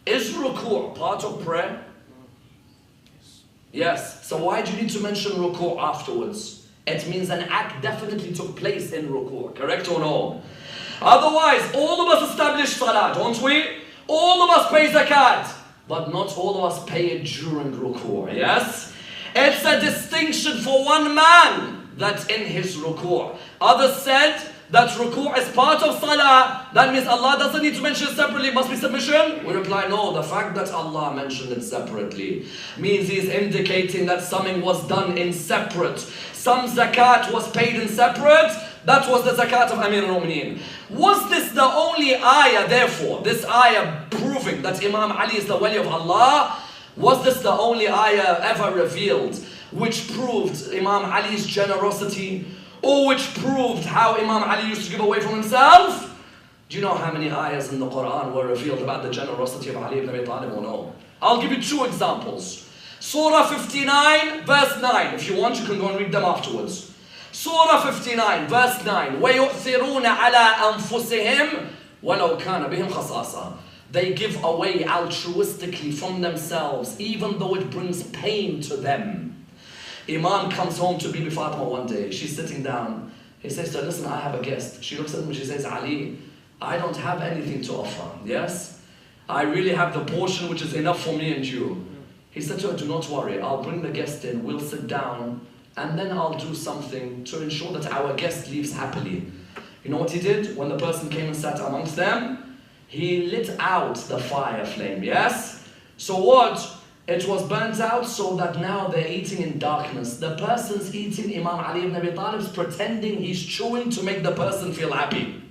Speaker 1: Is ruku' part of prayer? Yes. So why do you need to mention ruku' afterwards? It means an act definitely took place in ruku', correct or no? Otherwise, all of us establish salah, don't we? All of us pay zakat, but not all of us pay it during ruku', yes? It's a distinction for one man that's in his ruku'. Others said that ruku' is part of salah. That means Allah doesn't need to mention it separately, it must be submission. We reply, no, the fact that Allah mentioned it separately means He's indicating that something was done in separate. Some zakat was paid in separate. That was the zakat of Amir al-Mu'mineen. Was this the only ayah, therefore, this ayah proving that Imam Ali is the wali of Allah? Was this the only ayah ever revealed which proved Imam Ali's generosity, or which proved how Imam Ali used to give away from himself? Do you know how many ayahs in the Quran were revealed about the generosity of Ali ibn Abi Talib or no? I'll give you two examples. Surah 59, verse 9. If you want, you can go and read them afterwards. Surah 59, verse 9. وَيُؤْثِرُونَ عَلَىٰ أَنفُسِهِمْ وَلَوْ كَانَ بِهِمْ خَصَاصًا. They give away altruistically from themselves, even though it brings pain to them. Imam comes home to Bibi Fatima one day. She's sitting down. He says to her, listen, I have a guest. She looks at him and she says, Ali, I don't have anything to offer. Yes? I really have the portion which is enough for me and you. He said to her, do not worry. I'll bring the guest in. We'll sit down. And then I'll do something to ensure that our guest leaves happily. You know what he did? When the person came and sat amongst them, he lit out the fire flame. Yes? So what? It was burnt out so that now they're eating in darkness. The person's eating, Imam Ali ibn Abi Talib's pretending he's chewing to make the person feel happy.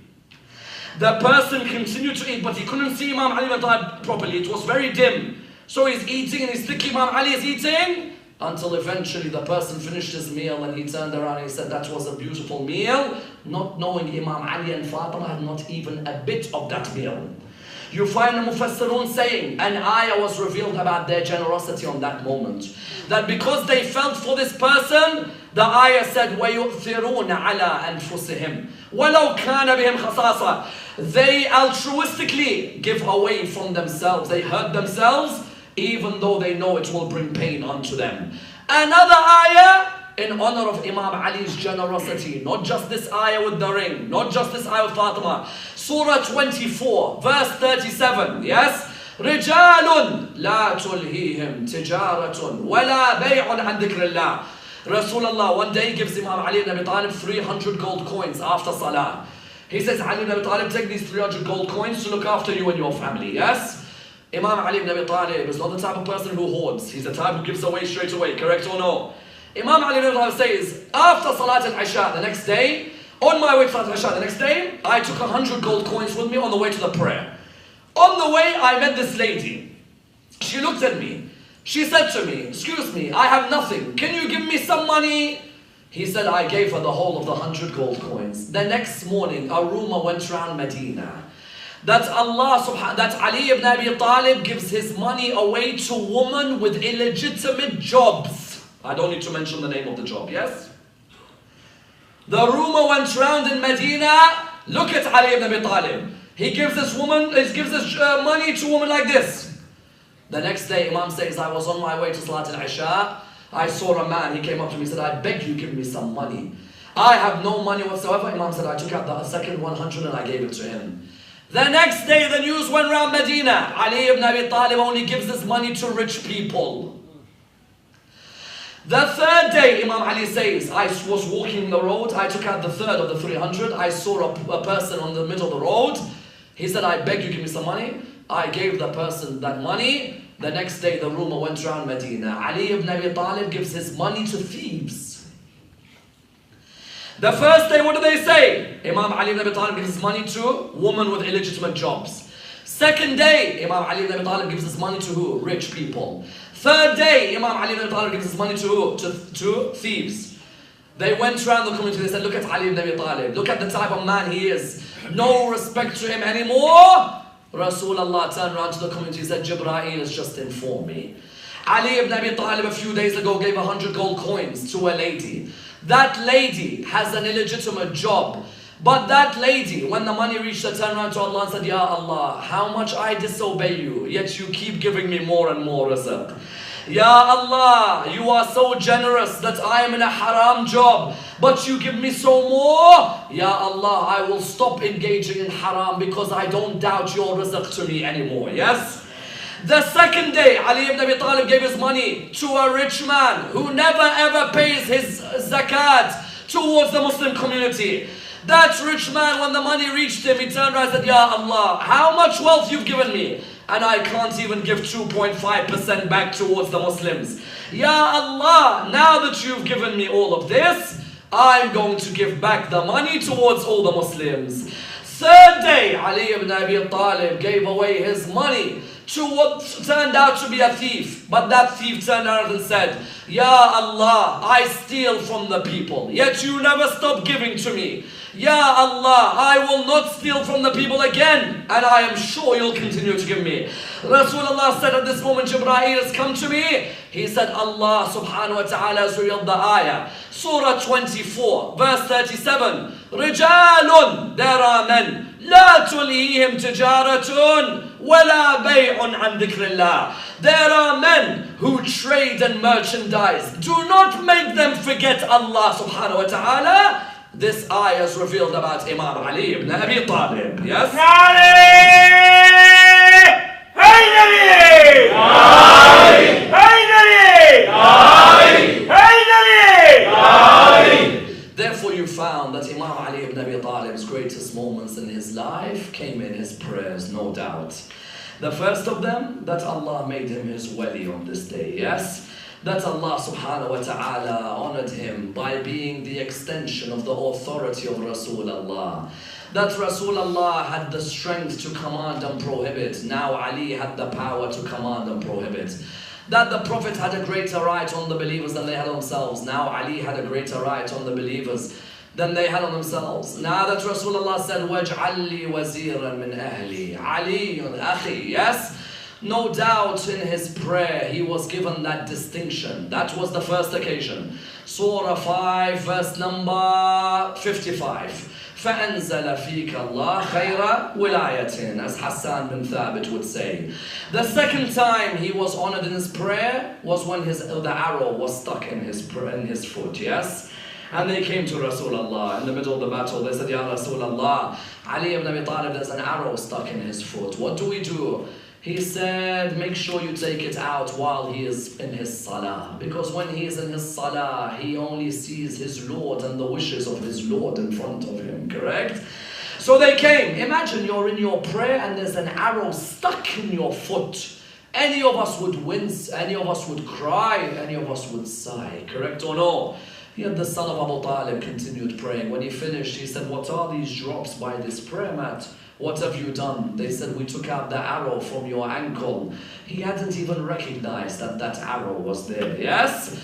Speaker 1: The person continued to eat, but he couldn't see Imam Ali ibn Abi Talib properly. It was very dim. So he's eating and he's thinking Imam Ali is eating, until eventually the person finished his meal and he turned around and he said, that was a beautiful meal, not knowing Imam Ali and Fatima had not even a bit of that meal. You find the Mufassirun saying an ayah was revealed about their generosity on that moment. That because they felt for this person, the ayah said, وَيُؤْثِرُونَ عَلَىٰ أَنفُسِهِمْ وَلَوْ كَانَ بِهِمْ خَصَاصًا. They altruistically give away from themselves. They hurt themselves, even though they know it will bring pain onto them. Another ayah in honor of Imam Ali's generosity. Not just this ayah with the ring, not just this ayah with Fatima. Surah 24, verse 37. Yes? رِجَالٌ لَا تُلْهِيهِمْ تِجَارَةٌ وَلَا بَيْعٌ عَنْ ذِكْرِ اللَّهِ. Rasulullah one day gives Imam Ali ibn Abi Talib 300 gold coins after Salah. He says, Ali ibn Abi Talib, take these 300 gold coins to look after you and your family. Yes? Imam Ali ibn Abi Talib is not the type of person who hoards. He's the type who gives away straight away, correct or no? Imam Ali ibn Abi Talib says, after Salat al-Isha the next day, on my way to Salat al-Isha the next day, I took 100 gold coins with me on the way to the prayer. On the way, I met this lady. She looked at me. She said to me, excuse me, I have nothing. Can you give me some money? He said, I gave her the whole of the 100 gold coins. The next morning, a rumor went around Medina that that Ali ibn Abi Talib gives his money away to women with illegitimate jobs. I don't need to mention the name of the job, yes? The rumor went around in Medina, look at Ali ibn Abi Talib. He gives this woman, he gives this money to a woman like this. The next day, Imam says, I was on my way to Salat al-Isha. I saw a man, he came up to me and said, I beg you give me some money. I have no money whatsoever. Imam said, I took out the second 100 and I gave it to him. The next day, the news went around Medina. Ali ibn Abi Talib only gives this money to rich people. The third day, Imam Ali says, I was walking the road, I took out the third of the 300, I saw a person on the middle of the road. He said, I beg you, give me some money. I gave the person that money. The next day, the rumor went around Medina. Ali ibn Abi Talib gives his money to thieves. The first day, what do they say? Imam Ali ibn Abi Talib gives his money to women with illegitimate jobs. Second day, Imam Ali ibn Abi Talib gives his money to who? Rich people. Third day, Imam Ali ibn Abi Talib gives his money to who? To thieves. They went around the community, they said, look at Ali ibn Abi Talib. Look at the type of man he is. No respect to him anymore. Rasulullah turned around to the community and said, Jibreel has just informed me. Ali ibn Abi Talib a few days ago gave 100 gold coins to a lady. That lady has an illegitimate job. But that lady, when the money reached her, turned around to Allah and said, Ya Allah, how much I disobey you, yet you keep giving me more and more rizq. Ya Allah, you are so generous that I am in a haram job, but you give me so more. Ya Allah, I will stop engaging in haram because I don't doubt your rizq to me anymore. Yes? The second day, Ali ibn Abi Talib gave his money to a rich man who never ever pays his zakat towards the Muslim community. That rich man, when the money reached him, he turned around and said, Ya Allah, how much wealth you've given me? And I can't even give 2.5% back towards the Muslims. Ya Allah, now that you've given me all of this, I'm going to give back the money towards all the Muslims. Third day, Ali ibn Abi Talib gave away his money to what turned out to be a thief. But that thief turned around and said, Ya Allah, I steal from the people, yet you never stop giving to me. Ya Allah, I will not steal from the people again, and I am sure you'll continue to give me. Rasulullah said at this moment, Jibreel has come to me. He said, Allah subhanahu wa ta'ala has revealed the ayah. Surah 24, verse 37. Rijalun, there are men. لا تلهيهم تجارة ولا بيع عن ذكر الله. There are men who trade and merchandise. Do not make them forget Allah subhanahu wa ta'ala. This ayah is revealed about Imam Ali ibn Abi Talib. Yes? Therefore you found that Imam Ali ibn Abi Talib's greatest moments in his life came in his prayers, no doubt. The first of them, that Allah made him his wali on this day, yes? That Allah subhanahu wa ta'ala honored him by being the extension of the authority of Rasulullah. That Rasulullah had the strength to command and prohibit. Now Ali had the power to command and prohibit. That the Prophet had a greater right on the believers than they had on themselves. Now Ali had a greater right on the believers than they had on themselves. Now that Rasulullah said, وَاجْعَلْ لِي وَزِيرًا مِنْ أَهْلِي عَلِيٌّ أَخِي. Yes? No doubt in his prayer he was given that distinction. That was the first occasion. Surah 5 verse number 55. فَأَنزَلَ فِيكَ اللَّهُ خَيْرَ وِلَايَةٍ, as Hassan bin Thabit would say. The second time he was honored in his prayer was when the arrow was stuck in his foot, yes? And they came to Rasulullah in the middle of the battle. They said, Ya Rasulullah, Ali ibn Abi Talib, there's an arrow stuck in his foot. What do we do? He said, make sure you take it out while he is in his salah. Because when he is in his salah, he only sees his Lord and the wishes of his Lord in front of him, correct? So they came. Imagine you're in your prayer and there's an arrow stuck in your foot. Any of us would wince, any of us would cry, any of us would sigh, correct or no? Yet the son of Abu Talib continued praying. When he finished, he said, what are these drops by this prayer mat? What have you done? They said, we took out the arrow from your ankle. He hadn't even recognized that that arrow was there. Yes?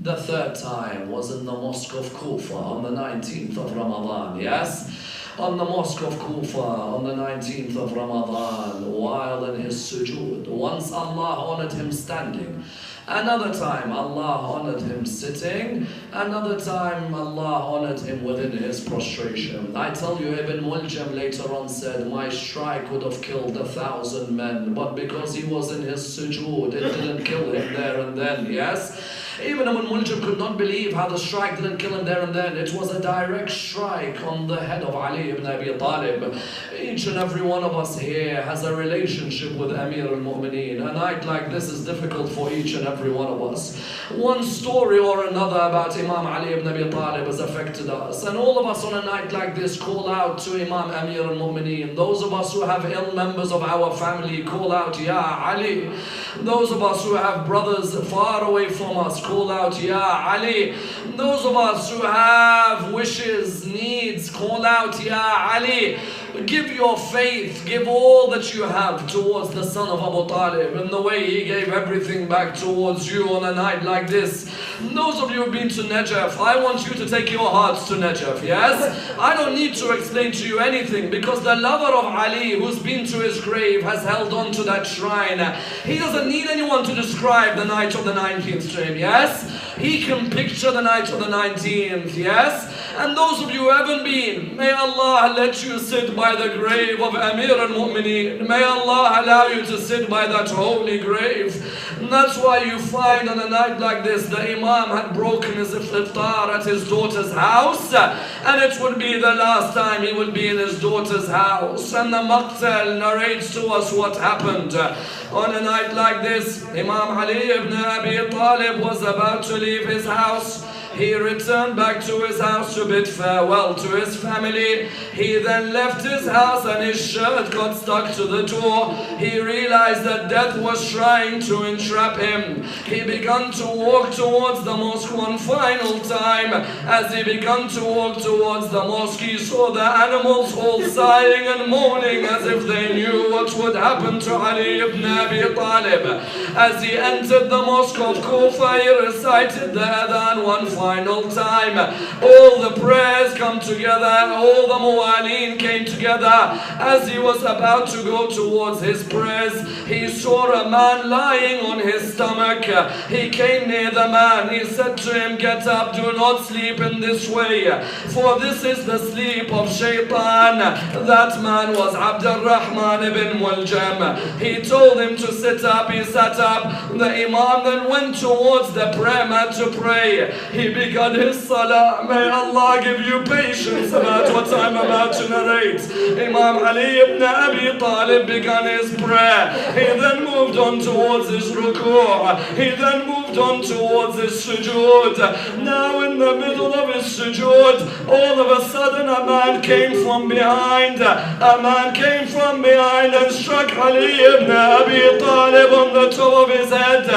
Speaker 1: The third time was in the mosque of Kufa on the 19th of Ramadan. Yes? On the mosque of Kufa on the 19th of Ramadan, while in his sujood. Once Allah honored him standing. Another time Allah honored him sitting. Another time Allah honored him within his prostration. I tell you, Ibn Muljam later on said, my strike would have killed 1,000 men, but because he was in his sujood, it didn't kill him there and then, yes? Even Ibn Muljam could not believe how the strike didn't kill him there and then. It was a direct strike on the head of Ali ibn Abi Talib. Each and every one of us here has a relationship with Amir al-Mu'mineen. A night like this is difficult for each and every every one of us. One story or another about Imam Ali ibn Abi Talib has affected us. And all of us on a night like this call out to Imam Amir al-Mu'mineen. Those of us who have ill members of our family call out, Ya Ali. Those of us who have brothers far away from us call out, Ya Ali. Those of us who have wishes, needs, call out, Ya Ali. Give your faith, give all that you have towards the son of Abu Talib in the way he gave everything back towards you on a night like this. Those of you who have been to Najaf, I want you to take your hearts to Najaf, yes? I don't need to explain to you anything because the lover of Ali who's been to his grave has held on to that shrine. He doesn't need anyone to describe the night of the 19th to him, yes? He can picture the night of the 19th, yes? And those of you who haven't been, may Allah let you sit by the grave of Amir al-Mu'mineen. May Allah allow you to sit by that holy grave. And that's why you find on a night like this, the Imam had broken his iftar at his daughter's house. And it would be the last time he would be in his daughter's house. And the Maqtal narrates to us what happened. On a night like this, Imam Ali ibn Abi Talib was about to leave his house. He returned back to his house to bid farewell to his family. He then left his house and his shirt got stuck to the door. He realized that death was trying to entrap him. He began to walk towards the mosque one final time. As he began to walk towards the mosque, he saw the animals all sighing and moaning as if they knew what would happen to Ali ibn Abi Talib. As he entered the mosque of Kufa, he recited the adhan one final time. All the prayers come together, all the muwaleen came together. As he was about to go towards his prayers, he saw a man lying on his stomach. He came near the man, he said to him, get up, do not sleep in this way, for this is the sleep of shaitan. That man was Abdul Rahman ibn Muljam. He told him to sit up, he sat up. The Imam then went towards the prayer mat to pray. He began his salah. May Allah give you patience about what I'm about to narrate. Imam Ali ibn Abi Talib began his prayer. He then moved on towards his ruku'. He then moved on towards his sujood. Now in the middle of his sujood, all of a sudden a man came from behind. A man came from behind and struck Ali ibn Abi Talib on the top of his head.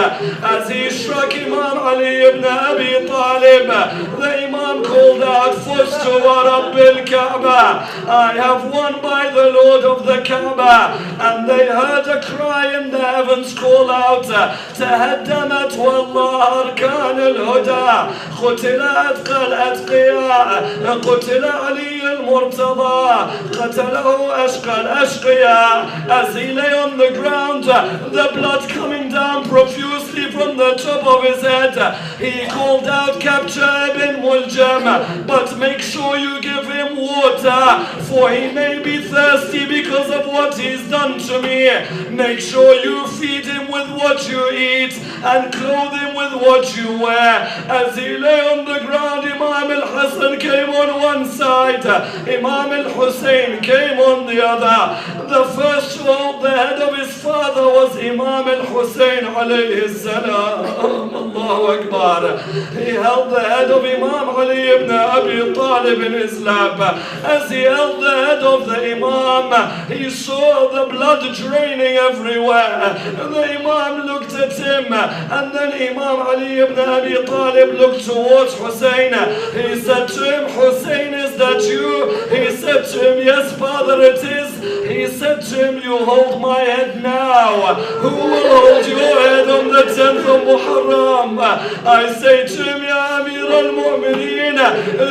Speaker 1: As he struck Imam Ali ibn Abi Talib, the Imam called out, Fustu wa Rabbil Kaaba. I have won by the Lord of the Kaaba. And they heard a cry in the heavens call out, Tahaddamat wallah arkan al-huda. Qutila atqa al-atqiya. Qutila Ali al-Murtada. Qatalahu ashqa al-ashqiya. As he lay on the ground, the blood coming down profusely from the top of his head, he called out, capture Ibn Muljam, but make sure you give him water, for he may be thirsty because of what he's done to me. Make sure you feed him with what you eat and clothe him with what you wear. As he lay on the ground, Imam al-Hasan came on one side, Imam al-Hussein came on the other. The first to hold the head of his father was Imam al-Hussein alayhi salam. Allahu Akbar. He held the head of Imam Ali ibn Abi Talib in his lap. As he held the head of the Imam, he saw the blood draining everywhere. The Imam looked at him, and then Imam Ali ibn Abi Talib looked towards Hussein. He said to him, Hussein, is that you? He said to him, yes, father, it is. He said to him, you hold my head now. Who will hold your head on the 10th of Muharram? I say to him, Ya Amir al-Mu'mineen,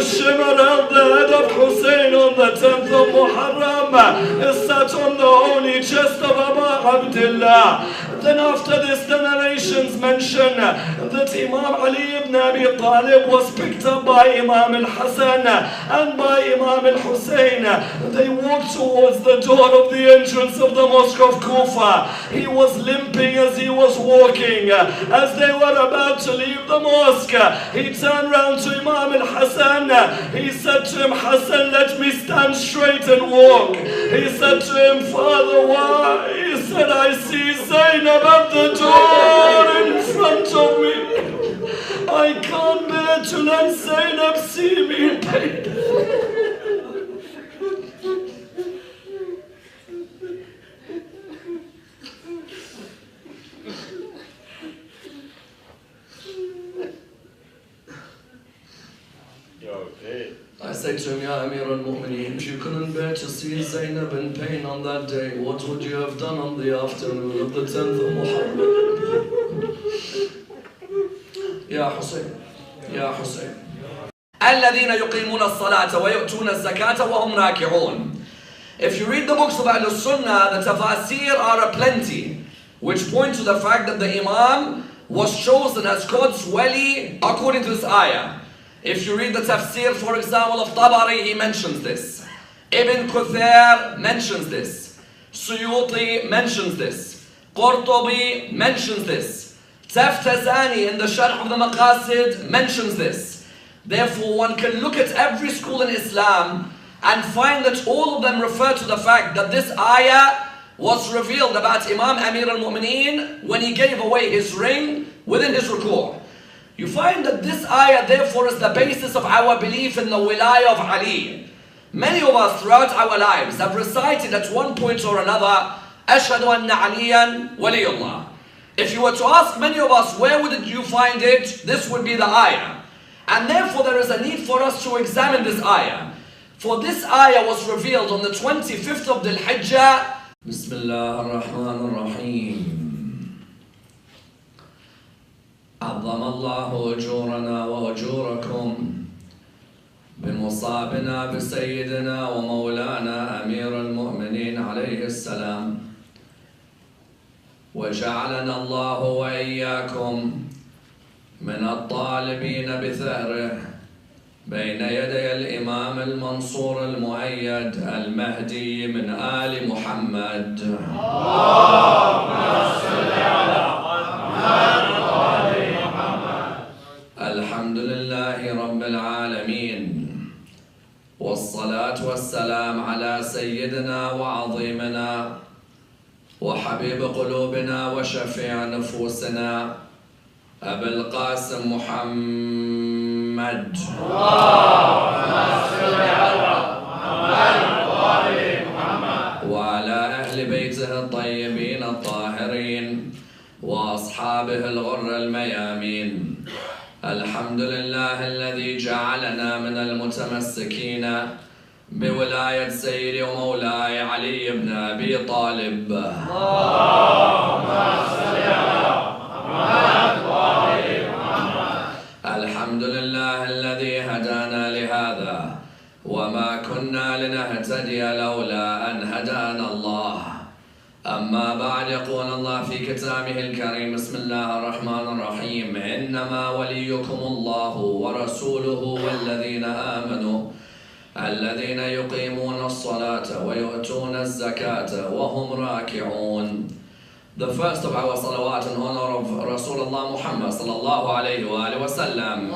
Speaker 1: Shimr held the head of Hussein on the 10th of Muharram. He sat on the holy chest of Abu Abdullah. Then after this, the narrations mention that Imam Ali ibn Abi Talib was picked up by Imam al-Hasan and by Imam al-Hussein. They walked towards the door of the entrance of the mosque of Kufa. He was limping as he was walking. As they were about to leave the mosque, he turned
Speaker 3: ran round to Imam al-Hassan. He said to him, Hassan, let me stand straight and walk. He said to him, Father, why? He said, I see Zainab at the door in front of me. I can't bear to let Zainab see me in pain. I say to him, Ya Amir al-Mu'mineen, if you couldn't bear to see Zainab in pain on that day, what would you have done on the afternoon of the 10th of Muharram? Ya Hussein, Ya Hussein. الذين يقيمون الصلاة ويؤتون الزكاة وهم راكعون. If you read the books of Ahlul Sunnah, the tafasir are aplenty, which point to the fact that the Imam was chosen as God's wali according to this ayah. If you read the tafsir, for example, of Tabari, he mentions this. Ibn Kathir mentions this. Suyuti mentions this. Qurtubi mentions this. Taftazani in the Sharh of the Maqasid mentions this. Therefore, one can look at every school in Islam and find that all of them refer to the fact that this ayah was revealed about Imam Amir al-Mu'mineen when he gave away his ring within his ruku'. You find that this ayah therefore is the basis of our belief in the wilayah of Ali. Many of us throughout our lives have recited at one point or another, Ashhadu anna Aliyan waliyullah. If you were to ask many of us, where would you find it? This would be the ayah. And therefore there is a need for us to examine this ayah. For this ayah was revealed on the 25th of Dhul Hijjah. Bismillah ar-Rahman ar-Rahim. عظم الله أجورنا وأجوركم بمصابنا بسيدنا ومولانا أمير المؤمنين عليه السلام وجعلنا الله وإياكم من الطالبين بثأره بين يدي الإمام المنصور المؤيد المهدي من آل محمد. اللهم صل على محمد. الحمد لله رب العالمين والصلاة والسلام على سيدنا وعظيمنا وحبيب قلوبنا وشفيع نفوسنا أبي القاسم محمد. وعلى أهل بيته الطيبين الطاهرين وأصحابه الغر الميامين. الحمد لله الذي جعلنا من المتمسكين بولاية سيدي ومولاي علي بن أبي طالب. اللهم صل على محمد وآل محمد. الحمد لله الذي هدانا لهذا وما كنا لنهتدي لولا أن هدانا الله. أما بعد، يقول الله في كتابه الكريم: بسم الله الرحمن الرحيم. إنما وليكم الله ورسوله والذين آمنوا الذين يقيمون الصلاة ويؤتون الزكاة وهم راكعون. The first of our salawat in honor of Rasulullah Muhammad sallallahu alayhi wa alihi wa sallam.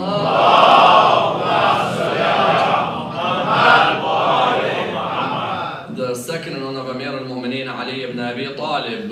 Speaker 3: The second in honor of Amir al-Mu'mineen Ali ibn Abi Talib.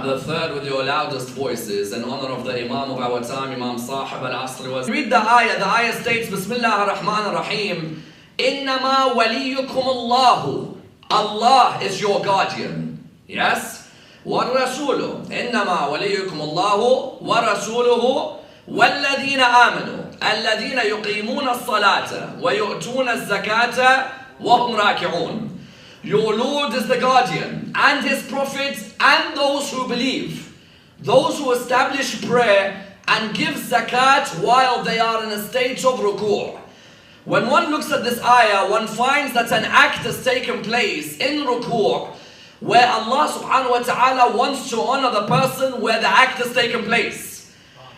Speaker 3: The third with your loudest voices in honor of the Imam of our time, Imam Sahib al-Asr. Was read the ayah states, Bismillah ar-Rahman ar-Rahim. Innama waliyukum Allahu. Allah is your guardian. Yes? وَالرَّسُولُ إِنَّمَا وَلِيُّكُمُ اللَّهُ وَرَسُولُهُ وَالَّذِينَ آمَنُوا الَّذِينَ يُقِيمُونَ الصَّلَاةَ وَيُؤْتُونَ الزَّكَاةَ وَهُمْ رَاكِعُونَ. Your Lord is the guardian, and His prophets, and those who believe, those who establish prayer and give zakat while they are in a state of ruku'. When one looks at this ayah, one finds that an act has taken place in ruku' where Allah subhanahu wa ta'ala wants to honor the person where the act has taken place.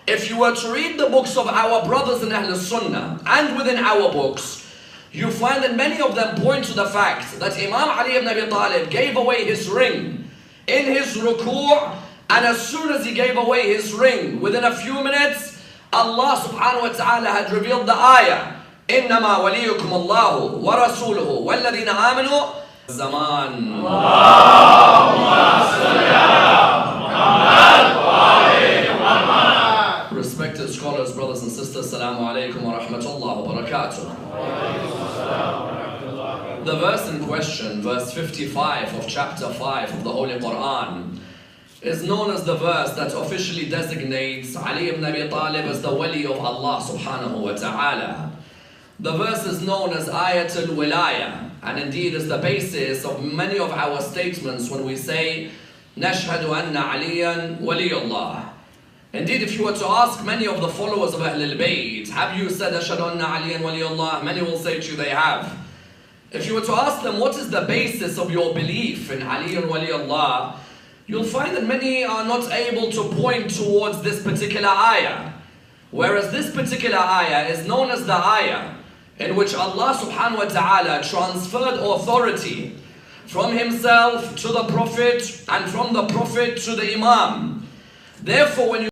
Speaker 3: If you were to read the books of our brothers in Ahlul Sunnah and within our books, you find that many of them point to the fact that Imam Ali ibn Abi Talib gave away his ring in his ruku' And as soon as he gave away his ring, within a few minutes, Allah subhanahu wa ta'ala had revealed the ayah. إنما وليكم الله ورسوله والذين آمنوا زمان. Respected scholars, brothers and sisters, Assalamu alaikum wa rahmatullah wa barakatuh. The verse in question, verse 55 of chapter 5 of the Holy Quran, is known as the verse that officially designates Ali ibn Abi Talib as the wali of Allah subhanahu wa ta'ala. The verse is known as Ayatul Wilaya, and indeed is the basis of many of our statements when we say Nashhadu anna Aliyan waliyullah. Indeed, if you were to ask many of the followers of Ahlul Bayt, have you said Ashhadu anna Aliyan waliyullah? Many will say to you they have. If you were to ask them what is the basis of your belief in Ali and waliyullah, you'll find that many are not able to point towards this particular ayah. Whereas this particular ayah is known as the ayah in which Allah subhanahu wa ta'ala transferred authority from himself to the Prophet and from the Prophet to the Imam. Therefore, when you